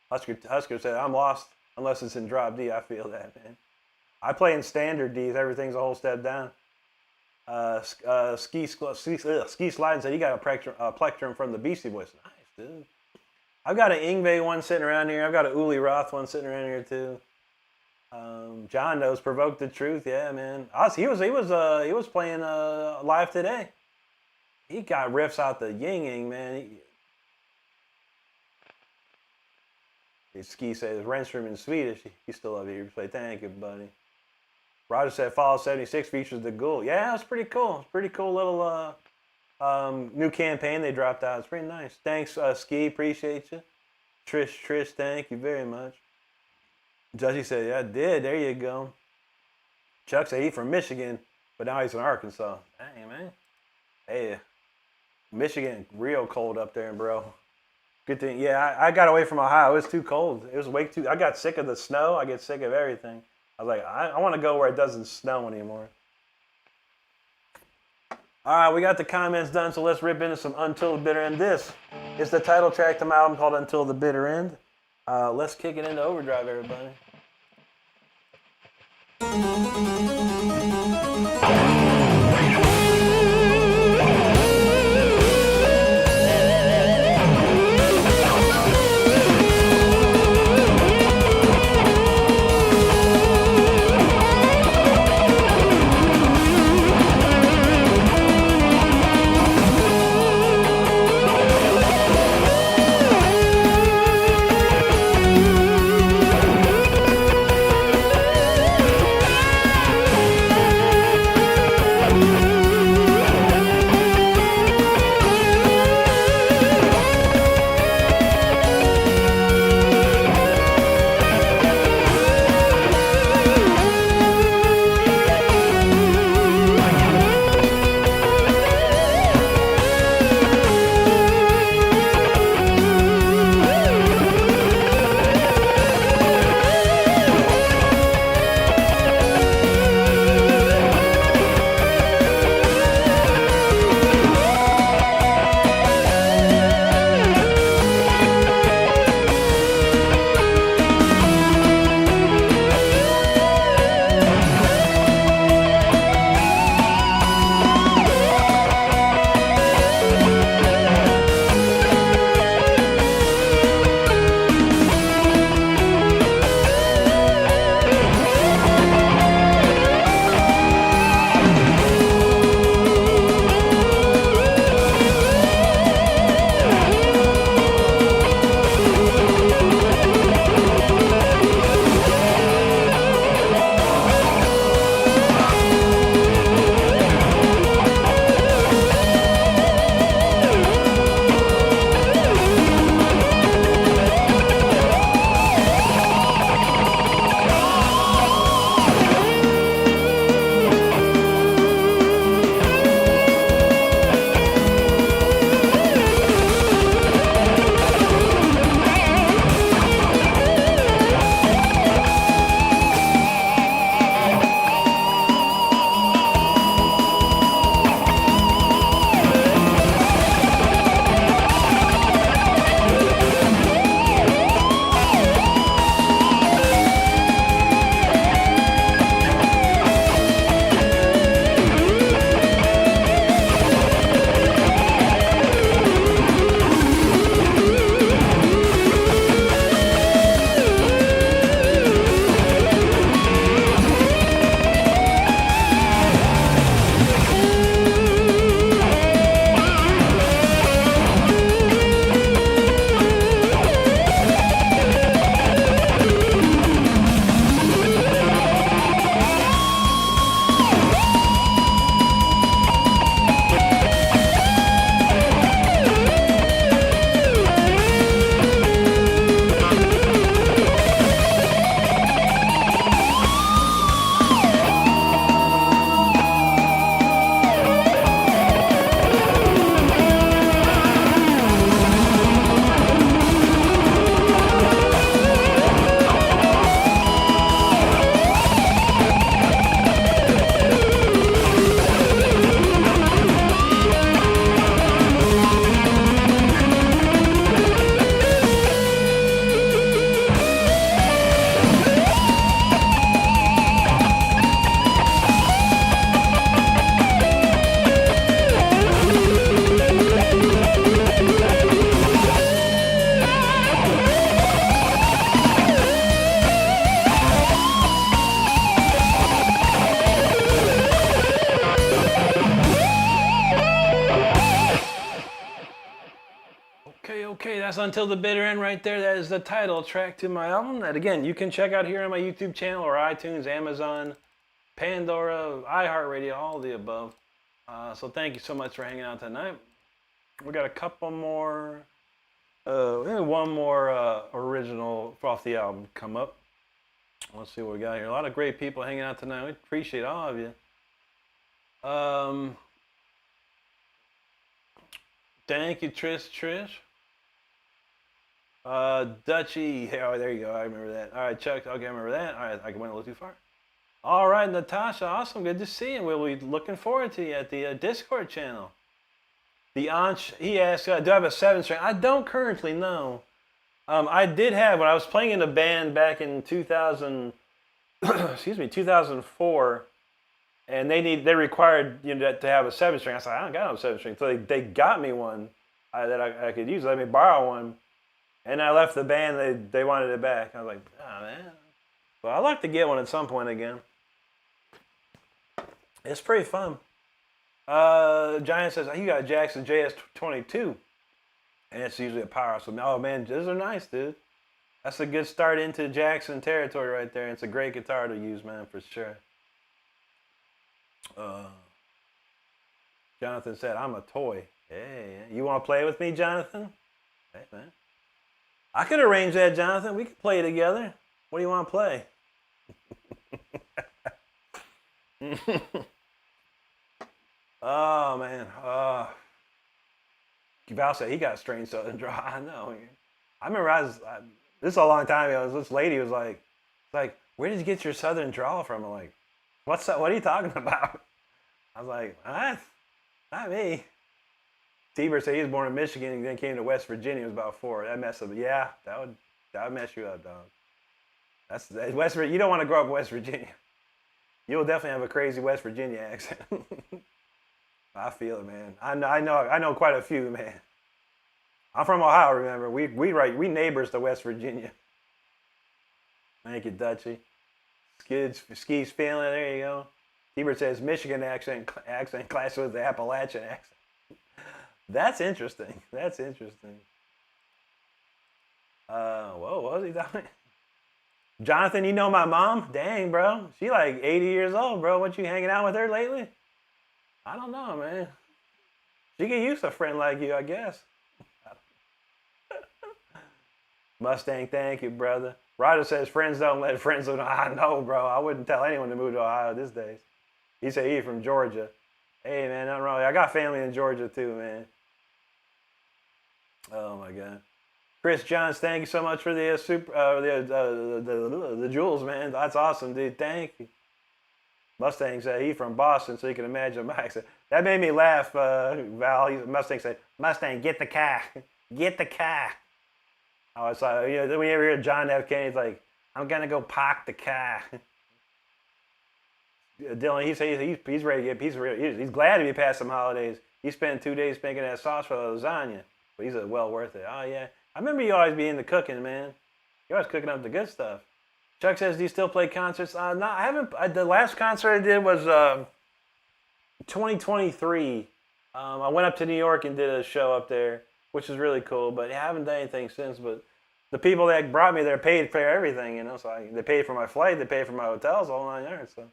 Husker said, I'm lost unless it's in drop D. I feel that, man. I play in standard Ds. Everything's a whole step down. Ski Slide said, you got a plectrum from the Beastie Boys. Nice, dude. I've got an Yngwie one sitting around here. I've got an Uli Roth one sitting around here, too. John knows Provoke the Truth. Yeah, man. He was playing live today. He got riffs out the yin, man. Ski says Renstrom in Swedish. He's still up here. Say thank you, buddy. Roger said Fallout 76 features the Ghoul. Yeah, it's pretty cool. It's pretty cool little new campaign they dropped out. It's pretty nice. Thanks, Ski. Appreciate you. Trish, thank you very much. Judgy said, yeah, I did. There you go. Chuck said he's from Michigan, but now he's from Arkansas. Dang, man. Hey, Michigan, real cold up there, bro. Good thing. Yeah, I got away from Ohio. It was too cold. It was way too. I got sick of the snow. I get sick of everything. I was like, I want to go where it doesn't snow anymore. All right, we got the comments done, so let's rip into some Until the Bitter End. This is the title track to my album called Until the Bitter End. Let's kick it into overdrive, everybody. Okay, that's Until the Bitter End right there. That is the title track to my album. That, again, you can check out here on my YouTube channel or iTunes, Amazon, Pandora, iHeartRadio, all of the above. So thank you so much for hanging out tonight. We got a couple more, one more original off the album come up. Let's see what we got here. A lot of great people hanging out tonight. We appreciate all of you. Thank you, Trish. Dutchy. Oh, there you go. I remember that. All right, Chuck. Okay, I remember that. All right, I went a little too far. All right, Natasha. Awesome. Good to see you. We'll be looking forward to you at the Discord channel. The Anch, he asked, do I have a 7-string? I don't currently know. I did have, when I was playing in a band back in 2004, and they required to have a 7-string. I said, I don't got no 7-string. So they got me one that I could use. Let me borrow one. And I left the band. They wanted it back. I was like, oh, man. Well, I'd like to get one at some point again. It's pretty fun. Giant says, you got a Jackson JS22. And it's usually a power. So, oh, man, those are nice, dude. That's a good start into Jackson territory right there. It's a great guitar to use, man, for sure. Jonathan said, I'm a toy. Hey, you want to play with me, Jonathan? Hey, man. I could arrange that, Jonathan. We could play together. What do you want to play? Oh, man. Val said he got a strange southern draw. I know. I remember this is a long time ago. This lady was like, where did you get your southern draw from? I'm like, what are you talking about? I was like, what? Not me. T-Bird said he was born in Michigan and then came to West Virginia. He was about 4. That messed up. Yeah, that would mess you up, dog. That's West Virginia. You don't want to grow up in West Virginia. You'll definitely have a crazy West Virginia accent. I feel it, man. I know quite a few, man. I'm from Ohio, remember? We neighbors to West Virginia. Thank you, Dutchy. Ski's feeling. There you go. T-Bird says Michigan accent clash with the Appalachian accent. That's interesting. Whoa, what was he talking? Jonathan, you know my mom? Dang, bro. She like 80 years old, bro. What, you hanging out with her lately? I don't know, man. She could use a friend like you, I guess. Mustang, thank you, brother. Ryder says friends don't let friends live. I know, bro. I wouldn't tell anyone to move to Ohio these days. He said he's from Georgia. Hey, man, nothing wrong. I got family in Georgia too, man. Oh my God. Chris Johns, thank you so much for the the jewels, man. That's awesome, dude. Thank you. Mustang said he's from Boston, so you can imagine my accent. That made me laugh, Val. Mustang said, Mustang, get the car. Get the car. Oh, it's like, when you ever hear John F. Kennedy, he's like, I'm going to go park the car. Dylan, he's ready to get, he's glad to be past some holidays. He spent 2 days making that sauce for the lasagna. But he's well worth it. Oh, yeah. I remember you always being the cooking, man. You're always cooking up the good stuff. Chuck says, do you still play concerts? No, I haven't. The last concert I did was 2023. I went up to New York and did a show up there, which is really cool. But I haven't done anything since. But the people that brought me there paid for everything, So they paid for my flight, they paid for my hotels, all 9 yards. So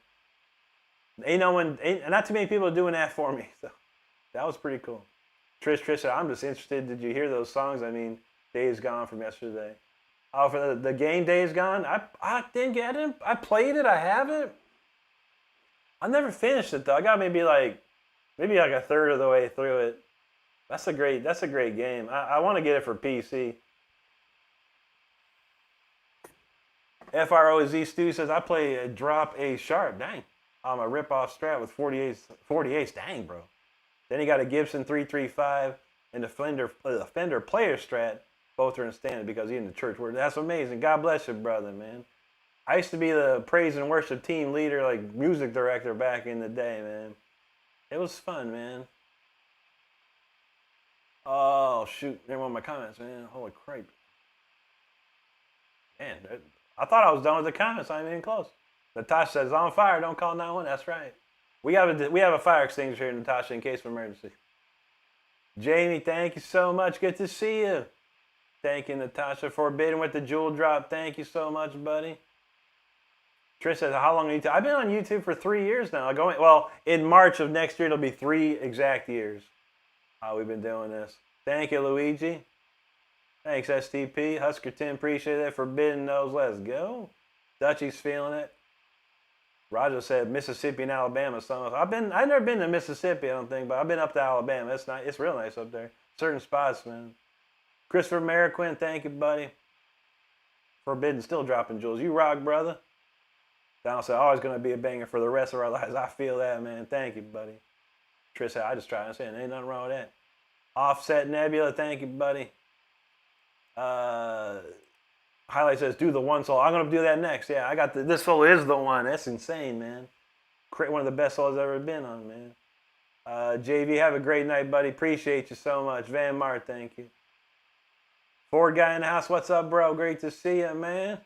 not too many people are doing that for me. So that was pretty cool. Trish said, I'm just interested. Did you hear those songs? I mean, Days Gone from yesterday. Oh, for the game Days Gone? I didn't get it. I played it. I have it. I never finished it though. I got maybe like a third of the way through it. That's a great game. I want to get it for PC. FROZ Stu says I play a drop A sharp. Dang. On a rip off Strat with 48s. Dang, bro. Then he got a Gibson 335 and a Fender Player Strat. Both are in standard because he's in the church. That's amazing. God bless you, brother, man. I used to be the praise and worship team leader, like music director back in the day, man. It was fun, man. Oh, shoot. Never mind my comments, man. Holy crap. Man, I thought I was done with the comments. I'm even close. Natasha says, on fire. Don't call 911. That's right. We have a fire extinguisher here, Natasha, in case of emergency. Jamie, thank you so much. Good to see you. Thank you, Natasha. Forbidden with the jewel drop. Thank you so much, buddy. Trish says, how long on YouTube? I've been on YouTube for 3 years now. Well, in March of next year, it'll be 3 exact years. We've been doing this. Thank you, Luigi. Thanks, STP. Husker Tim, appreciate it. Forbidden Nose, let's go. Dutchie's feeling it. Roger said Mississippi and Alabama. I've never been to Mississippi, I don't think, but I've been up to Alabama. It's nice. It's real nice up there. Certain spots, man. Christopher Mariquin, thank you, buddy. Forbidden still dropping jewels. You rock, brother. Donald said, always going to be a banger for the rest of our lives. I feel that, man. Thank you, buddy. Trish said, I just tried to say it. Ain't nothing wrong with that. Offset Nebula, thank you, buddy. Highlight says, do the one solo. I'm going to do that next. Yeah, I got this solo is the one. That's insane, man. One of the best solos I've ever been on, man. JV, have a great night, buddy. Appreciate you so much. Van Mart, thank you. Ford guy in the house, what's up, bro? Great to see you, man.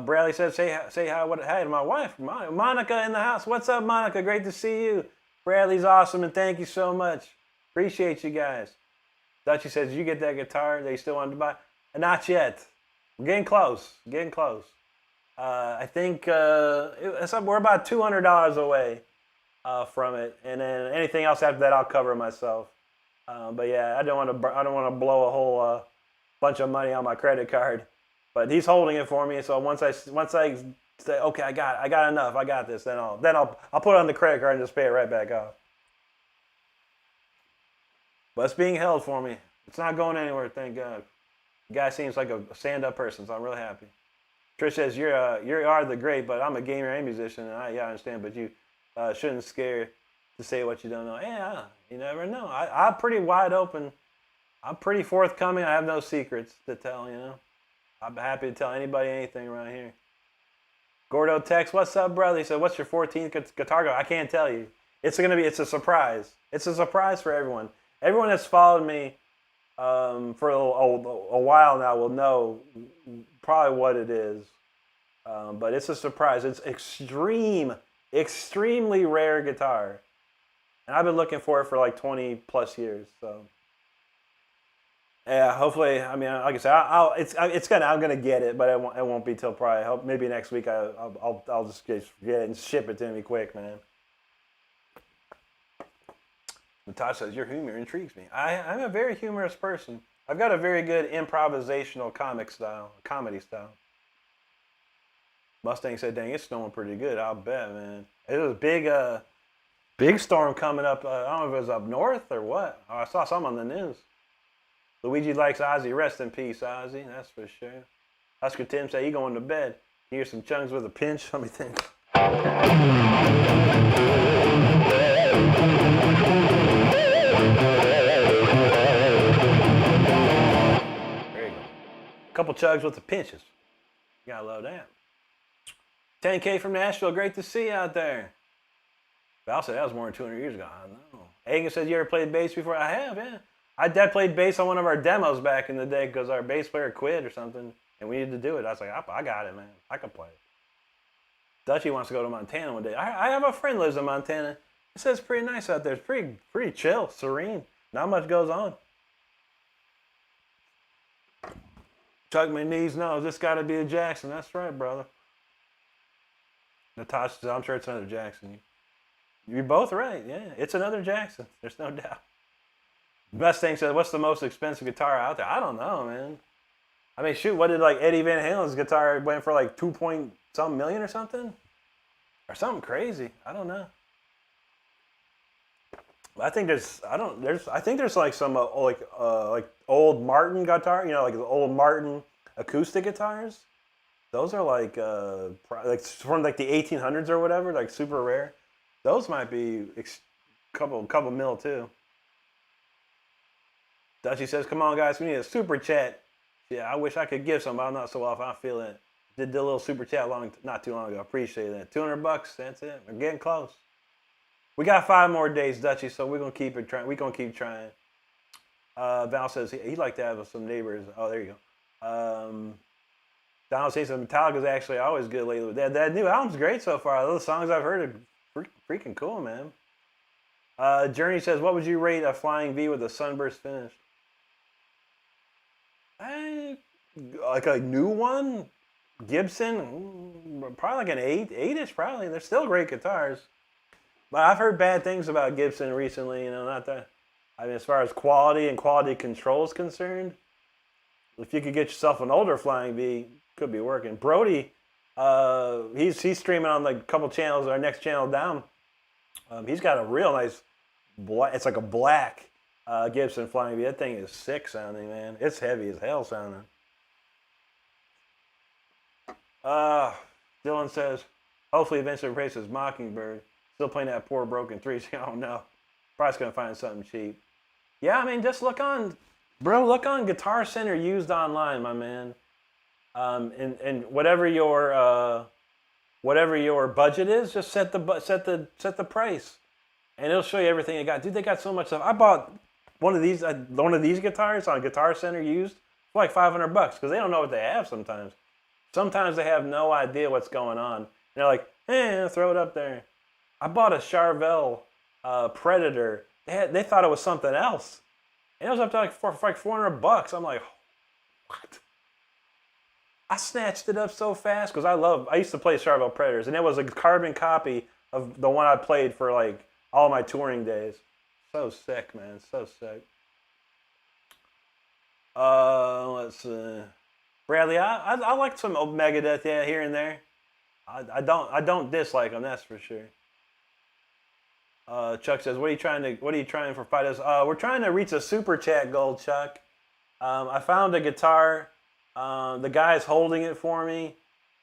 Bradley said, say hi to my wife, Monica in the house. What's up, Monica? Great to see you. Bradley's awesome, and thank you so much. Appreciate you guys. Dutchie says, did you get that guitar that you still wanted to buy? Not yet. We're getting close. I think we're about $200 away from it, and then anything else after that, I'll cover myself. But yeah, I don't want to blow a whole bunch of money on my credit card. But he's holding it for me, so once I say, okay, I got enough, I got this, then I'll put it on the credit card and just pay it right back off. But it's being held for me. It's not going anywhere, thank God. The guy seems like a stand-up person, so I'm real happy. Trish says, you are the great, but I'm a gamer and musician, and I understand, but you shouldn't scare to say what you don't know. Yeah, you never know. I'm pretty wide open. I'm pretty forthcoming. I have no secrets to tell, you know. I'm happy to tell anybody anything around here. Gordo text, what's up, brother? He said, what's your 14th guitar go? I can't tell you. It's a surprise. It's a surprise for everyone. Everyone that's followed me for a while now will know probably what it is. But it's a surprise. It's extremely rare guitar. And I've been looking for it for like 20 plus years, so. Yeah, hopefully. I mean, like I said, I'm gonna get it, but it won't be till probably maybe next week. I'll just get it and ship it to me quick, man. Natasha says your humor intrigues me. I'm a very humorous person. I've got a very good improvisational comedy style. Mustang said, "Dang, it's snowing pretty good. I'll bet, man. It was a big storm coming up. I don't know if it was up north or what. I saw some on the news." Luigi likes Ozzy. Rest in peace, Ozzy. That's for sure. Husker Tim said he going to bed. Here's some chunks with a pinch. Let me think. There you go. Couple chugs with the pinches. You gotta love that. 10K from Nashville. Great to see you out there. Val said that was more than 200 years ago. I know. Hagen says you ever played bass before? I have, yeah. Dad played bass on one of our demos back in the day because our bass player quit or something, and we needed to do it. I was like, I got it, man. I can play it. Dutchie wants to go to Montana one day. I have a friend who lives in Montana. He says it's pretty nice out there. It's pretty chill, serene. Not much goes on. Chuck my knees knows this got to be a Jackson. That's right, brother. Natasha says, I'm sure it's another Jackson. You're both right, yeah. It's another Jackson. There's no doubt. Best thing said, what's the most expensive guitar out there? I don't know, man. I mean, shoot, what did like Eddie Van Halen's guitar went for like 2-point-some million or something? Or something crazy. I don't know. I think there's like some like old Martin guitar, you know, like the old Martin acoustic guitars. Those are like from like the 1800s or whatever, like super rare. Those might be couple mil too. Dutchie says, come on, guys, we need a super chat. Yeah, I wish I could give some, but I'm not so off. I feel it. Did the little super chat not too long ago. Appreciate that. $200, that's it. We're getting close. We got 5 more days, Dutchie, so we're going to keep it trying. We're going to keep trying. Val says he'd like to have some neighbors. Oh, there you go. Donald says Metallica's actually always good lately. That new album's great so far. Those songs I've heard are freaking cool, man. Journey says, what would you rate a Flying V with a sunburst finish? I, like a new one, Gibson, probably like an 8-ish probably. They're still great guitars. But I've heard bad things about Gibson recently, you know, not that. I mean, as far as quality and quality control is concerned, if you could get yourself an older Flying V, could be working. Brody, he's streaming on like a couple channels, our next channel down. He's got a real nice, it's like a black Gibson Flying V. That thing is sick sounding, man. It's heavy as hell sounding. Dylan says, hopefully eventually replaces Mockingbird. Still playing that poor broken 3. I don't know. Probably gonna find something cheap. Yeah, I mean, just look on Guitar Center used online, my man. And whatever your budget is, just set the price, and it'll show you everything you got. Dude, they got so much stuff. I bought one of these guitars on Guitar Center used for like $500 because they don't know what they have sometimes. Sometimes they have no idea what's going on. And they're like, throw it up there. I bought a Charvel Predator. They thought it was something else. And it was up to like $400. I'm like, what? I snatched it up so fast because I used to play Charvel Predators, and it was a carbon copy of the one I played for like all my touring days. So sick, man. So sick. Let's see. Bradley, I like some old Megadeth, yeah, here and there. I don't dislike them, that's for sure. Chuck says, what are you trying for fighters? We're trying to reach a super chat goal, Chuck. I found a guitar. The guy's holding it for me.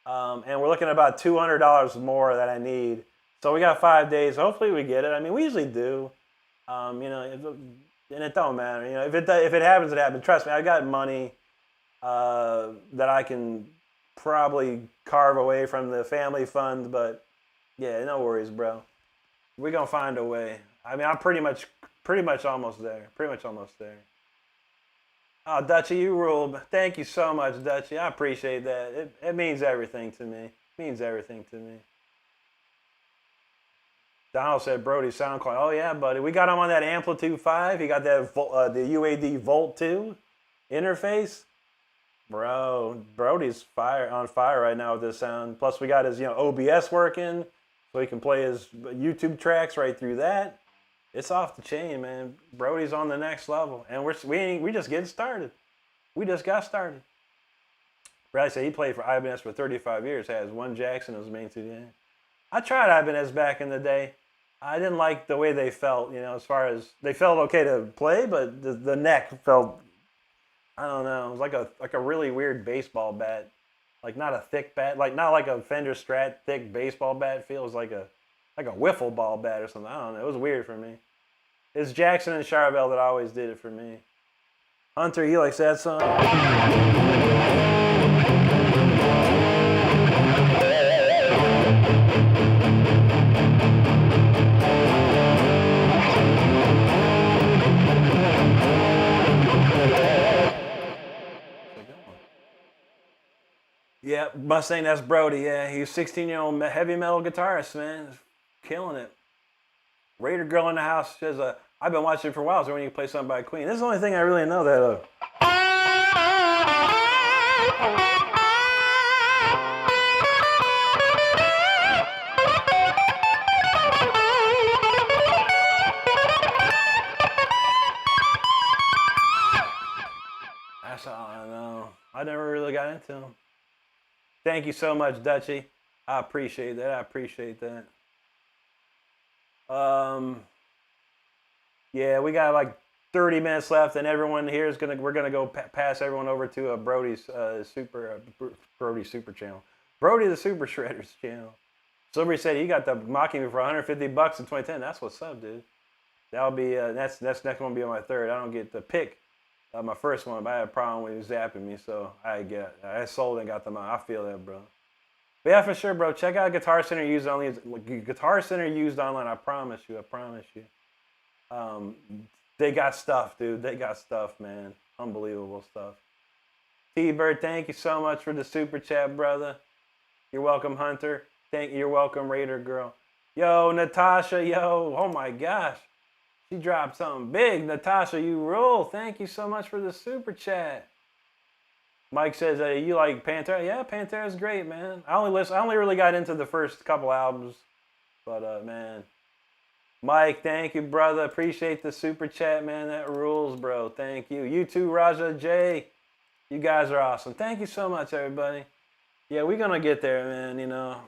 And we're looking at about $200 more that I need. So we got 5 days. Hopefully we get it. I mean, we usually do. And it don't matter. You know, if it happens, it happens. Trust me, I got money that I can probably carve away from the family fund. But yeah, no worries, bro. We're gonna find a way. I mean, I'm pretty much almost there. Pretty much almost there. Oh, Dutchie, you rule. Thank you so much, Dutchie. I appreciate that. It means everything to me. It means everything to me. Donald said Brody's sound quality. Oh yeah, buddy. We got him on that Amplitude 5. He got that the UAD Volt 2 interface. Bro, Brody's on fire right now with this sound. Plus we got his OBS working, so he can play his YouTube tracks right through that. It's off the chain, man. Brody's on the next level, and we just getting started. We just got started. Bradley said he played for Ibanez for 35 years. Has one Jackson as his main two. Yeah. I tried Ibanez back in the day. I didn't like the way they felt. As far as they felt okay to play, but the neck felt, I don't know. It was like a really weird baseball bat, like not a thick bat, like not like a Fender Strat thick baseball bat. Feels like a wiffle ball bat or something. I don't know. It was weird for me. It's Jackson and Charvel that always did it for me. Hunter, you likes that song? Yeah, Mustang, that's Brody. Yeah, he's a 16-year-old heavy metal guitarist, man. Killing it. Raider Girl in the house says, I've been watching it for a while, so when you play something by Queen. This is the only thing I really know that of. That's all I know. I never really got into them. Thank you so much, Dutchie. I appreciate that. Yeah, we got like 30 minutes left, and everyone here we're gonna go pass everyone over to Brody's Brody Super channel, Brody the Super Shredders channel. Somebody said he got the Mockingbird for $150 in 2010. That's what's up, dude. That'll be that's next one will be on my third. I don't get to pick my first one, but I had a problem with it zapping me, so I sold and got them out. I feel that, bro. But yeah, for sure, bro. Check out Guitar Center used only. Guitar Center used online. I promise you. They got stuff, dude. They got stuff, man. Unbelievable stuff. T-Bird, thank you so much for the super chat, brother. You're welcome, Hunter. You're welcome, Raider Girl. Yo, Natasha, yo. Oh my gosh. She dropped something big. Natasha, you rule. Thank you so much for the super chat. Mike says, you like Pantera? Yeah, Pantera's great, man. I only really got into the first couple albums, but man. Mike, thank you, brother. Appreciate the super chat, man. That rules, bro. Thank you. You too, Raja J. You guys are awesome. Thank you so much, everybody. Yeah, we're gonna get there, man. You know,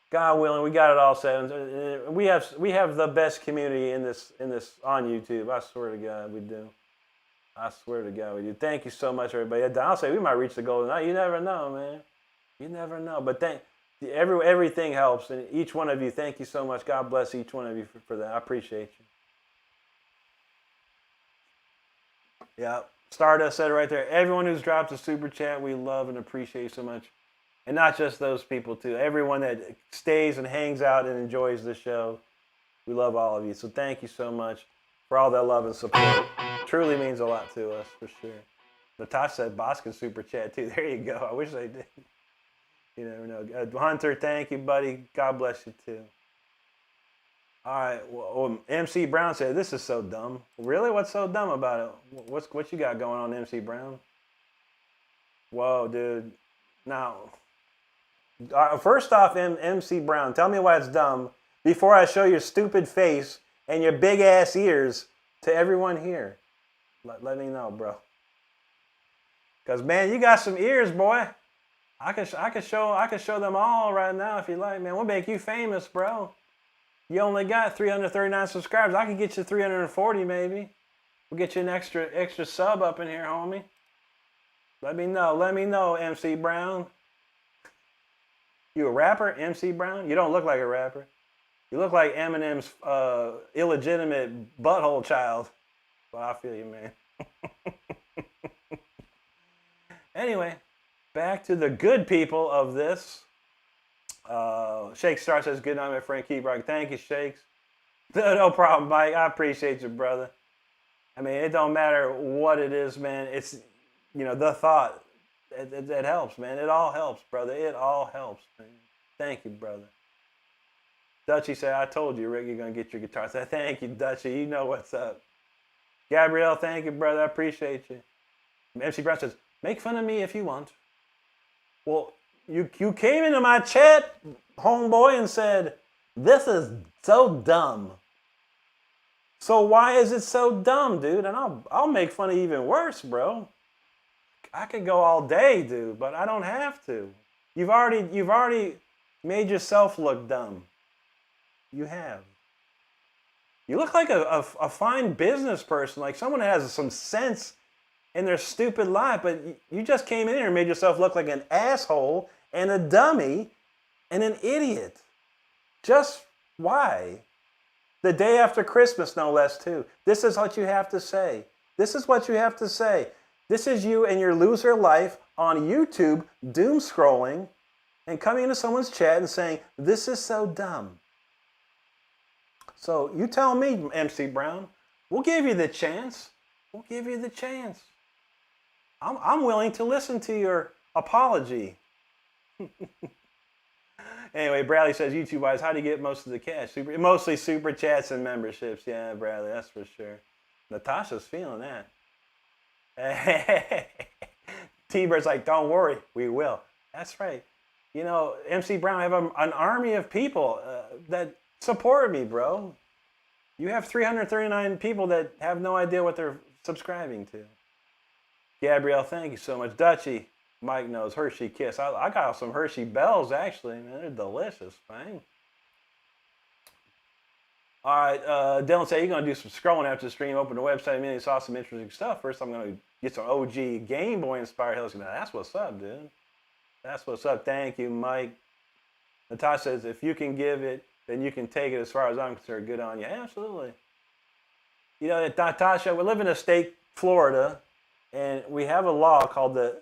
God willing, we got it all set. We have the best community in this on YouTube. I swear to God, we do. I swear to God, we do. Thank you so much, everybody. I'll say we might reach the goal tonight. You never know, man. You never know. But everything helps, and each one of you, thank you so much. God bless each one of you for that. I appreciate you. Yeah, Stardust said it right there. Everyone who's dropped a super chat, we love and appreciate so much. And not just those people, too. Everyone that stays and hangs out and enjoys the show, we love all of you. So thank you so much for all that love and support. Truly means a lot to us, for sure. Natasha said Boskin super chat, too. There you go. I wish I did. You never know. Hunter, thank you, buddy. God bless you, too. All right. Well, MC Brown said, this is so dumb. Really? What's so dumb about it? What you got going on, MC Brown? Whoa, dude. Now, first off, MC Brown, tell me why it's dumb before I show your stupid face and your big-ass ears to everyone here. Let me know, bro. Because, man, you got some ears, boy. I can show them all right now if you like, man. We'll make you famous, bro. You only got 339 subscribers. I can get you 340 maybe. We'll get you an extra sub up in here, homie. Let me know, MC Brown. You a rapper, MC Brown? You don't look like a rapper. You look like Eminem's illegitimate butthole child. Well, I feel you, man. Anyway, back to the good people of this. Shake Star says, good night, my friend Keybright. Thank you, Shakes. No problem, Mike. I appreciate you, brother. I mean, it don't matter what it is, man. It's, the thought. It helps, man. It all helps, brother. It all helps, man. Thank you, brother. Dutchie said, I told you, Rick, you're going to get your guitar. I said, thank you, Dutchie. You know what's up. Gabrielle, thank you, brother. I appreciate you. MC Brown says, make fun of me if you want. Well, you came into my chat, homeboy, and said, this is so dumb. So why is it so dumb, dude? And I'll make fun of you even worse, bro. I could go all day, dude, but I don't have to. You've already made yourself look dumb. You have. You look like a fine business person, like someone that has some sense in their stupid life, but you just came in here and made yourself look like an asshole and a dummy and an idiot. Just why? The day after Christmas, no less, too. This is what you have to say. This is what you have to say. This is you and your loser life on YouTube, doom scrolling, and coming into someone's chat and saying, this is so dumb. So you tell me, MC Brown, we'll give you the chance. We'll give you the chance. I'm willing to listen to your apology. Anyway, Bradley says, YouTube-wise, how do you get most of the cash? Mostly super chats and memberships. Yeah, Bradley, that's for sure. Natasha's feeling that. T-Bird's like, don't worry, we will. That's right. MC Brown, I have an army of people that support me, bro. You have 339 people that have no idea what they're subscribing to. Gabrielle, thank you so much. Dutchie, Mike knows, Hershey Kiss. I got some Hershey Bells, actually. Man, they're delicious, man. All right, Dylan said, you're going to do some scrolling after the stream. Open the website. I mean, saw some interesting stuff. First, I'm going to get some OG Game Boy inspired Hills. That's what's up, dude. That's what's up. Thank you, Mike. Natasha says, if you can give it, then you can take it. As far as I'm concerned, good on you. Absolutely. Natasha, we live in a state, Florida, and we have a law called the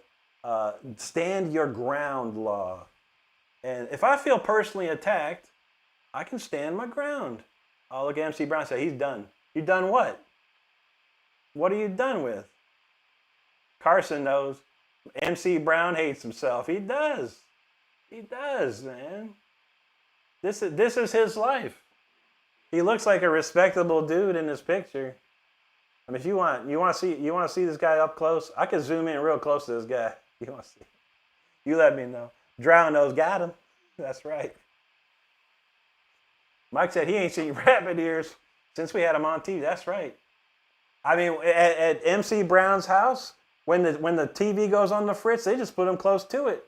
Stand Your Ground law. And if I feel personally attacked, I can stand my ground. Oh, look at MC Brown say he's done. You done what? What are you done with? Carson knows. MC Brown hates himself. He does. He does, man. This is his life. He looks like a respectable dude in this picture. I mean, if you want to see this guy up close, I could zoom in real close to this guy. You want to see? You let me know. Drown knows got him. That's right. Mike said he ain't seen rabbit ears since we had him on TV. That's right. I mean, at MC Brown's house, when the TV goes on the fritz, they just put him close to it.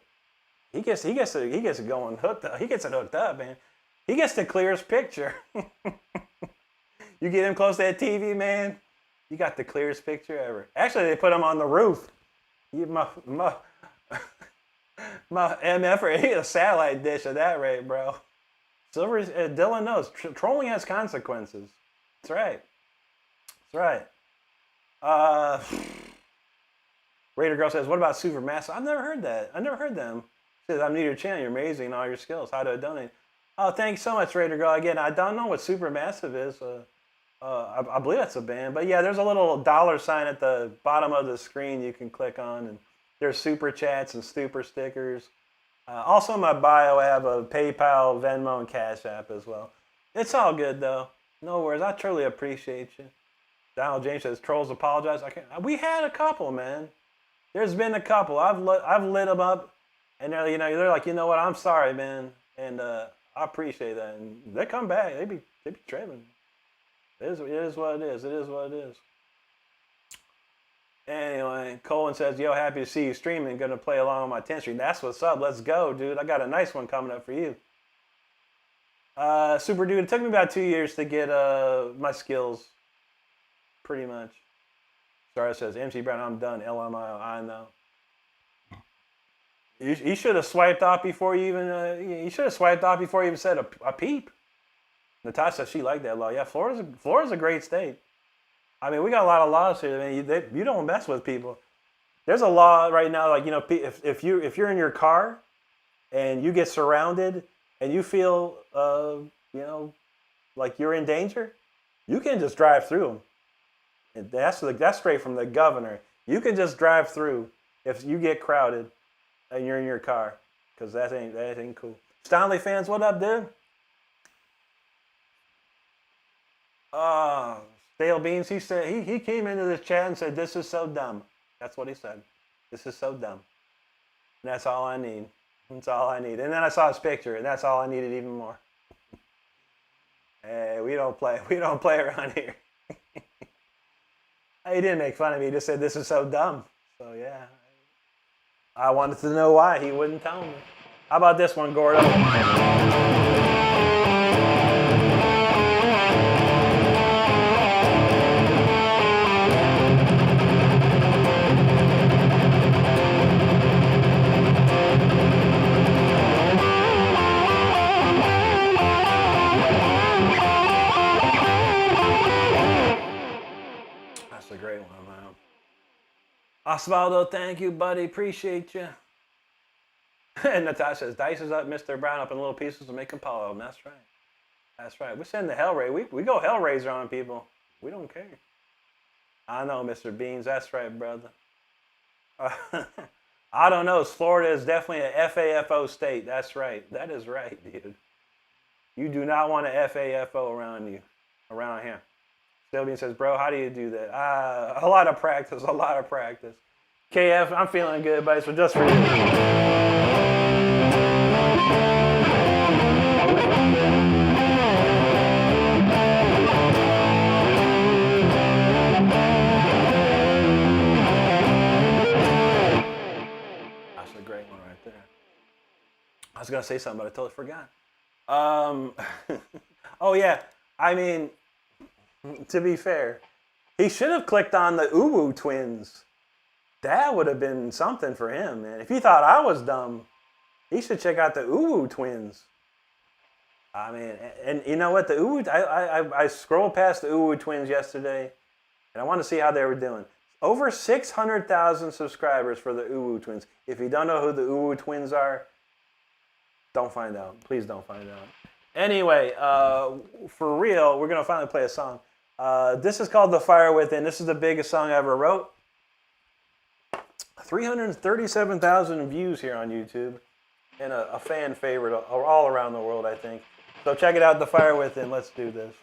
He gets it going hooked up. He gets it hooked up, man. He gets the clearest picture. You get him close to that TV, man. You got the clearest picture ever. Actually, they put him on the roof. My MF, he had a satellite dish at that rate, bro. Silver, Dylan knows. Trolling has consequences. That's right. That's right. Raider Girl says, what about Supermassive? I've never heard that. I've never heard them. She says, I'm new to your channel. You're amazing in all your skills. How do I donate? Oh, thanks so much, Raider Girl. Again, I don't know what Supermassive is. I believe that's a band. But yeah, there's a little $ sign at the bottom of the screen you can click on. And there's super chats and super stickers. Also in my bio, I have a PayPal, Venmo, and Cash App as well. It's all good, though. No worries. I truly appreciate you. Donald James says, trolls apologize. We had a couple, man. There's been a couple. I've lit them up, and they're like, you know what? I'm sorry, man, and I appreciate that. And they come back. They be tripping. It is what it is. It is what it is. Anyway, Colin says, yo, happy to see you streaming. Gonna play along on my 10th stream. That's what's up. Let's go, dude. I got a nice one coming up for you. Super dude, it took me about 2 years to get my skills. Pretty much. Sarah says, MC Brown, I'm done. LMIO, I know. You should have swiped off before you even said a peep. Natasha says she liked that law. Yeah, Florida's a great state. I mean, we got a lot of laws here. I mean, you don't mess with people. There's a law right now, like, if you're in your car and you get surrounded and you feel like you're in danger, you can just drive through them. And that's straight from the governor. You can just drive through if you get crowded and you're in your car, because that ain't cool. Stanley fans, what up, dude? Stale Beans, he said he came into this chat and said, this is so dumb. That's what he said. This is so dumb. And that's all I need. That's all I need. And then I saw his picture, and that's all I needed even more. Hey, we don't play around here. He didn't make fun of me. He just said, this is so dumb. So, yeah. I wanted to know why. He wouldn't tell me. How about this one, Gordo? A great one, man. Osvaldo, thank you, buddy. Appreciate you. And Natasha says, Dice is up, Mr. Brown up in little pieces to make him follow him. That's right. That's right. We send the Hellraiser. We go Hellraiser on people. We don't care. I know, Mr. Beans. That's right, brother. I don't know. Florida is definitely a FAFO state. That's right. That is right, dude. You do not want a FAFO around here. Sylvian says, bro, how do you do that? A lot of practice, KF, I'm feeling good, buddy, so just for you. That's a great one right there. I was going to say something, but I totally forgot. Oh, yeah. I mean, to be fair, he should have clicked on the Uwu twins. That would have been something for him, man. If he thought I was dumb, he should check out the Uwu twins. I mean, and you know what? The Uwu, I scrolled past the Uwu twins yesterday, and I wanted to see how they were doing. Over 600,000 subscribers for the Uwu twins. If you don't know who the Uwu twins are, don't find out. Please don't find out. Anyway, for real, we're going to finally play a song. This is called The Fire Within. This is the biggest song I ever wrote. 337,000 views here on YouTube. And a fan favorite all around the world, I think. So check it out, The Fire Within. Let's do this.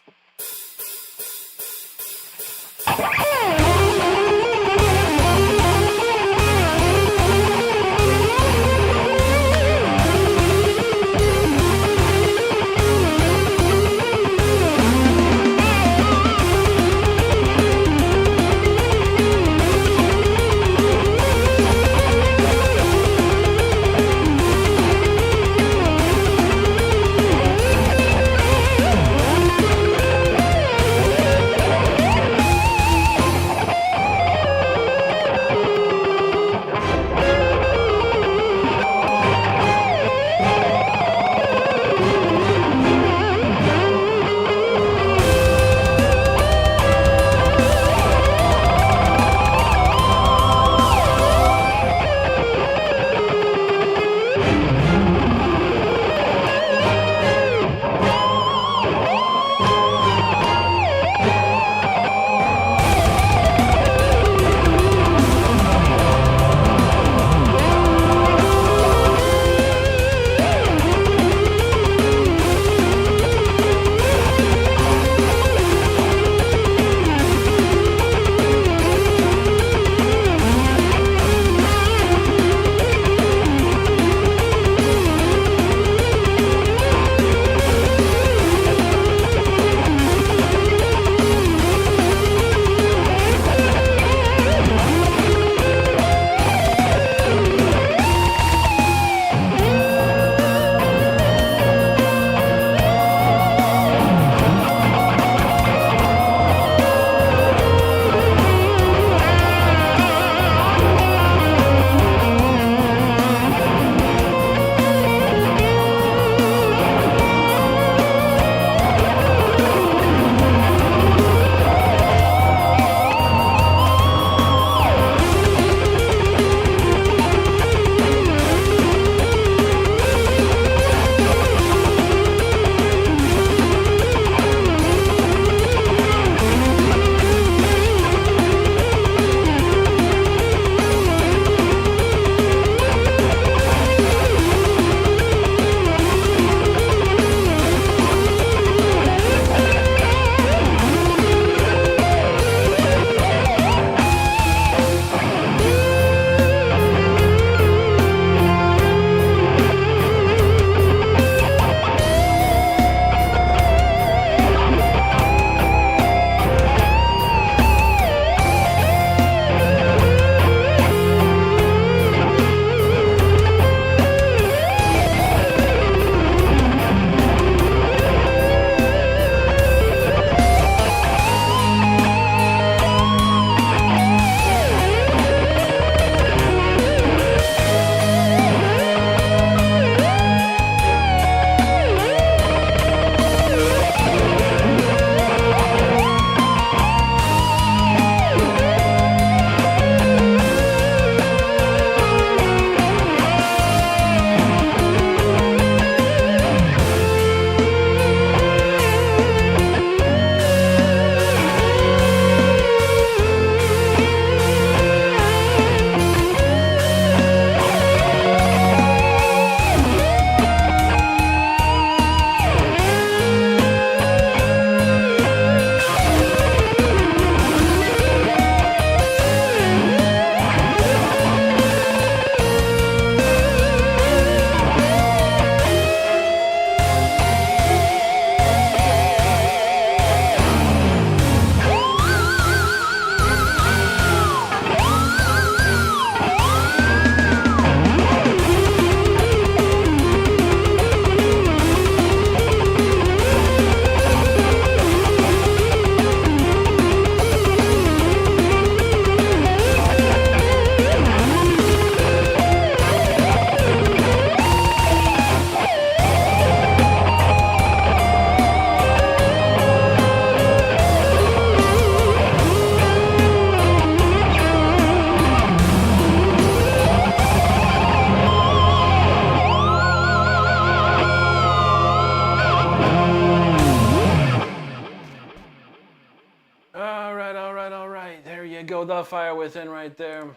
All right, all right, all right. There you go. The Fire Within right there.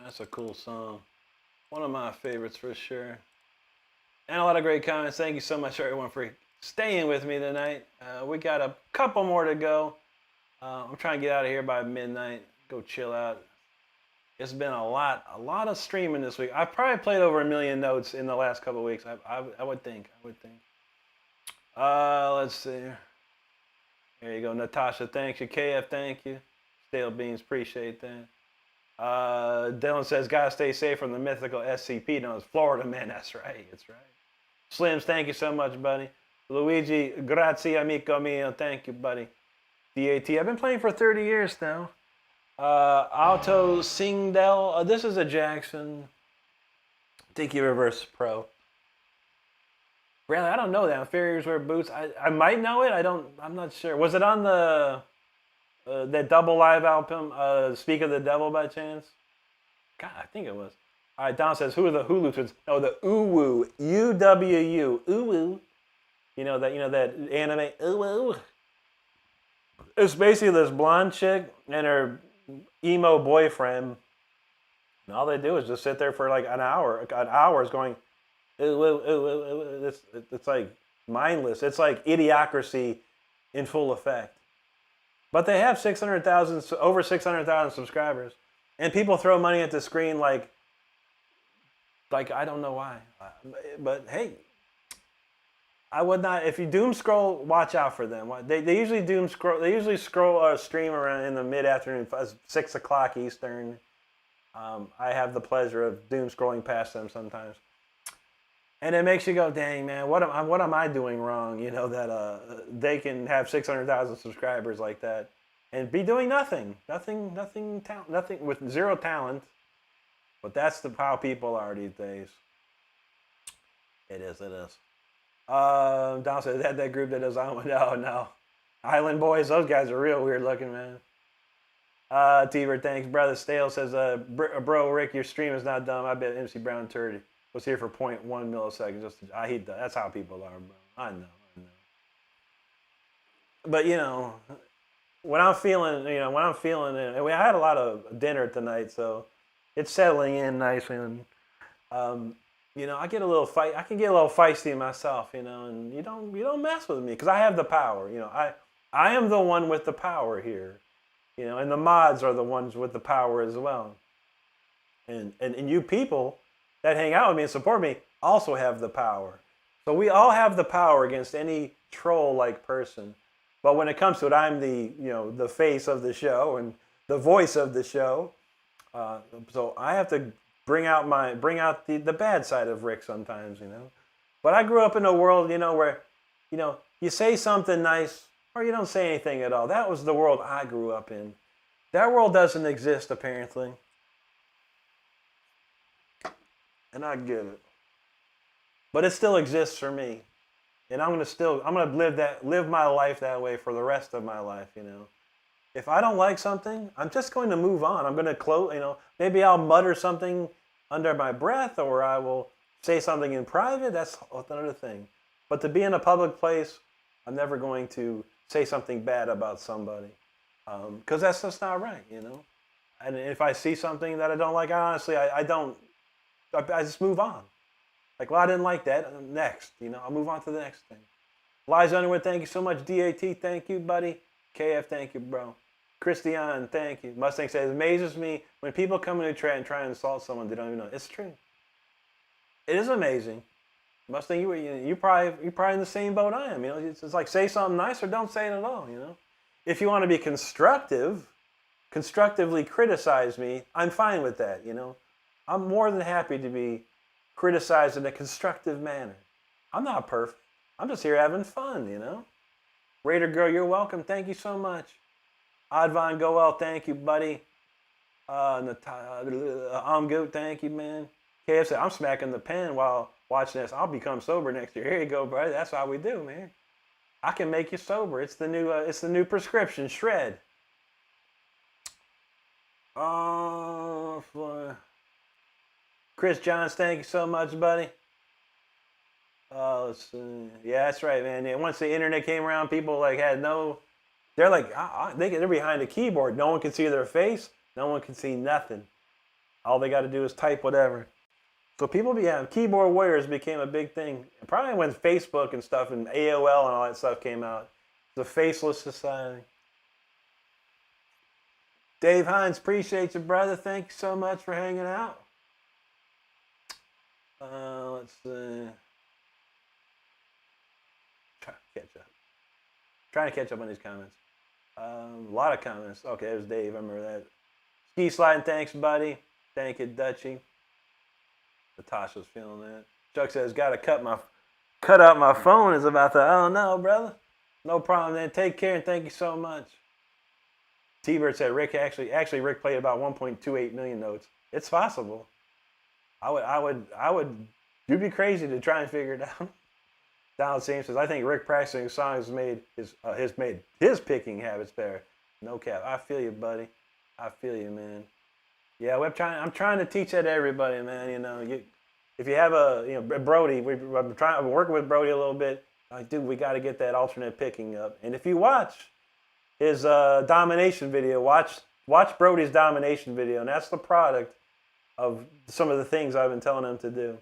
That's a cool song. One of my favorites for sure. And a lot of great comments. Thank you so much, everyone, for staying with me tonight. We got a couple more to go. I'm trying to get out of here by midnight. Go chill out. It's been a lot of streaming this week. I've probably played over 1 million notes in the last couple of weeks. I would think. Let's see. There you go, Natasha. Thank you. KF, thank you. Stale Beans, appreciate that. Dylan says, gotta stay safe from the mythical SCP. No, it's Florida, man. That's right. That's right. Slims, thank you so much, buddy. Luigi, grazie, amico mio. Thank you, buddy. DAT, I've been playing for 30 years now. Alto Singdel, this is a Jackson. Tiki Reverse Pro. Really, I don't know that. Inferiors wear boots. I might know it. I'm not sure. Was it on the that double live album, Speak of the Devil, by chance? God, I think it was. All right, Don says, who are the Hulu twins? No, the Uwu. U-W-U. Uwu. You know that anime? Uwu. It's basically this blonde chick and her emo boyfriend. And all they do is just sit there for like an hour. Hours going, it's like mindless. It's like Idiocracy in full effect. But they have over 600,000 subscribers. And people throw money at the screen like I don't know why. But hey, I would not. If you doom scroll, watch out for them. They usually doom scroll. They usually stream around in the mid afternoon, 6 o'clock Eastern. I have the pleasure of doom scrolling past them sometimes, and it makes you go, "Dang man, what am I doing wrong?" You know that they can have 600,000 subscribers like that and be doing nothing with zero talent. But that's how people are these days. It is. Don said that group that does no. Island Boys, those guys are real weird looking, man. T-Bird, thanks. Brother Stale says, bro, Rick, your stream is not dumb. I bet MC Brown Turdy was here for 0.1 milliseconds. That's how people are, bro. I know. But, when I'm feeling it, I had a lot of dinner tonight, so it's settling in nicely. And, I get a little I can get a little feisty myself, and you don't mess with me because I have the power. I am the one with the power here, and the mods are the ones with the power as well. And you people that hang out with me and support me also have the power. So we all have the power against any troll-like person. But when it comes to it, I'm the face of the show and the voice of the show. So I have to bring out the bad side of Rick sometimes, But I grew up in a world, where, you say something nice or you don't say anything at all. That was the world I grew up in. That world doesn't exist, apparently. And I get it. But it still exists for me. And I'm gonna live my life that way for the rest of my life, If I don't like something, I'm just going to move on. I'm going to close, maybe I'll mutter something under my breath or I will say something in private. That's another thing. But to be in a public place, I'm never going to say something bad about somebody because that's just not right, And if I see something that I don't like, I just move on. Like, well, I didn't like that. Next, I'll move on to the next thing. Liza Underwood, thank you so much. DAT, thank you, buddy. KF, thank you, bro. Christian, thank you. Mustang says, it amazes me when people come into chat and try and insult someone they don't even know. It's true. It is amazing. Mustang, you're probably in the same boat I am. It's like say something nice or don't say it at all. If you want to be constructively criticize me, I'm fine with that. I'm more than happy to be criticized in a constructive manner. I'm not perfect. I'm just here having fun. Raider Girl, you're welcome. Thank you so much. Advan Goel, thank you, buddy. Amgoot, thank you, man. KF, I'm smacking the pen while watching this. I'll become sober next year. Here you go, brother. That's how we do, man. I can make you sober. It's the new prescription. Shred. Chris Johns, thank you so much, buddy. Let's see. Yeah, that's right, man. Yeah, once the internet came around, people had no They're like, they're behind a keyboard. No one can see their face. No one can see nothing. All they got to do is type whatever. So keyboard warriors became a big thing. Probably when Facebook and stuff and AOL and all that stuff came out. The faceless society. Dave Hines, appreciate you, brother. Thank you so much for hanging out. Let's see. Trying to catch up on these comments. A lot of comments. Okay, there's Dave. I remember that. Ski sliding, thanks, buddy. Thank you, Dutchie. Natasha's feeling that. Chuck says, got to cut out my phone. Is about to. Oh no, brother. No problem, man. Take care and thank you so much. T-Bird said Rick Rick played about 1.28 million notes. It's possible. I would. You'd be crazy to try and figure it out. Donald James says, I think Rick practicing songs made his picking habits better. No cap. I feel you, buddy. I feel you, man. Yeah, I'm trying to teach that to everybody, man. You know, if you have Brody, I'm working with Brody a little bit. Like, dude, we got to get that alternate picking up. And if you watch his domination video, watch Brody's domination video, and that's the product of some of the things I've been telling him to do.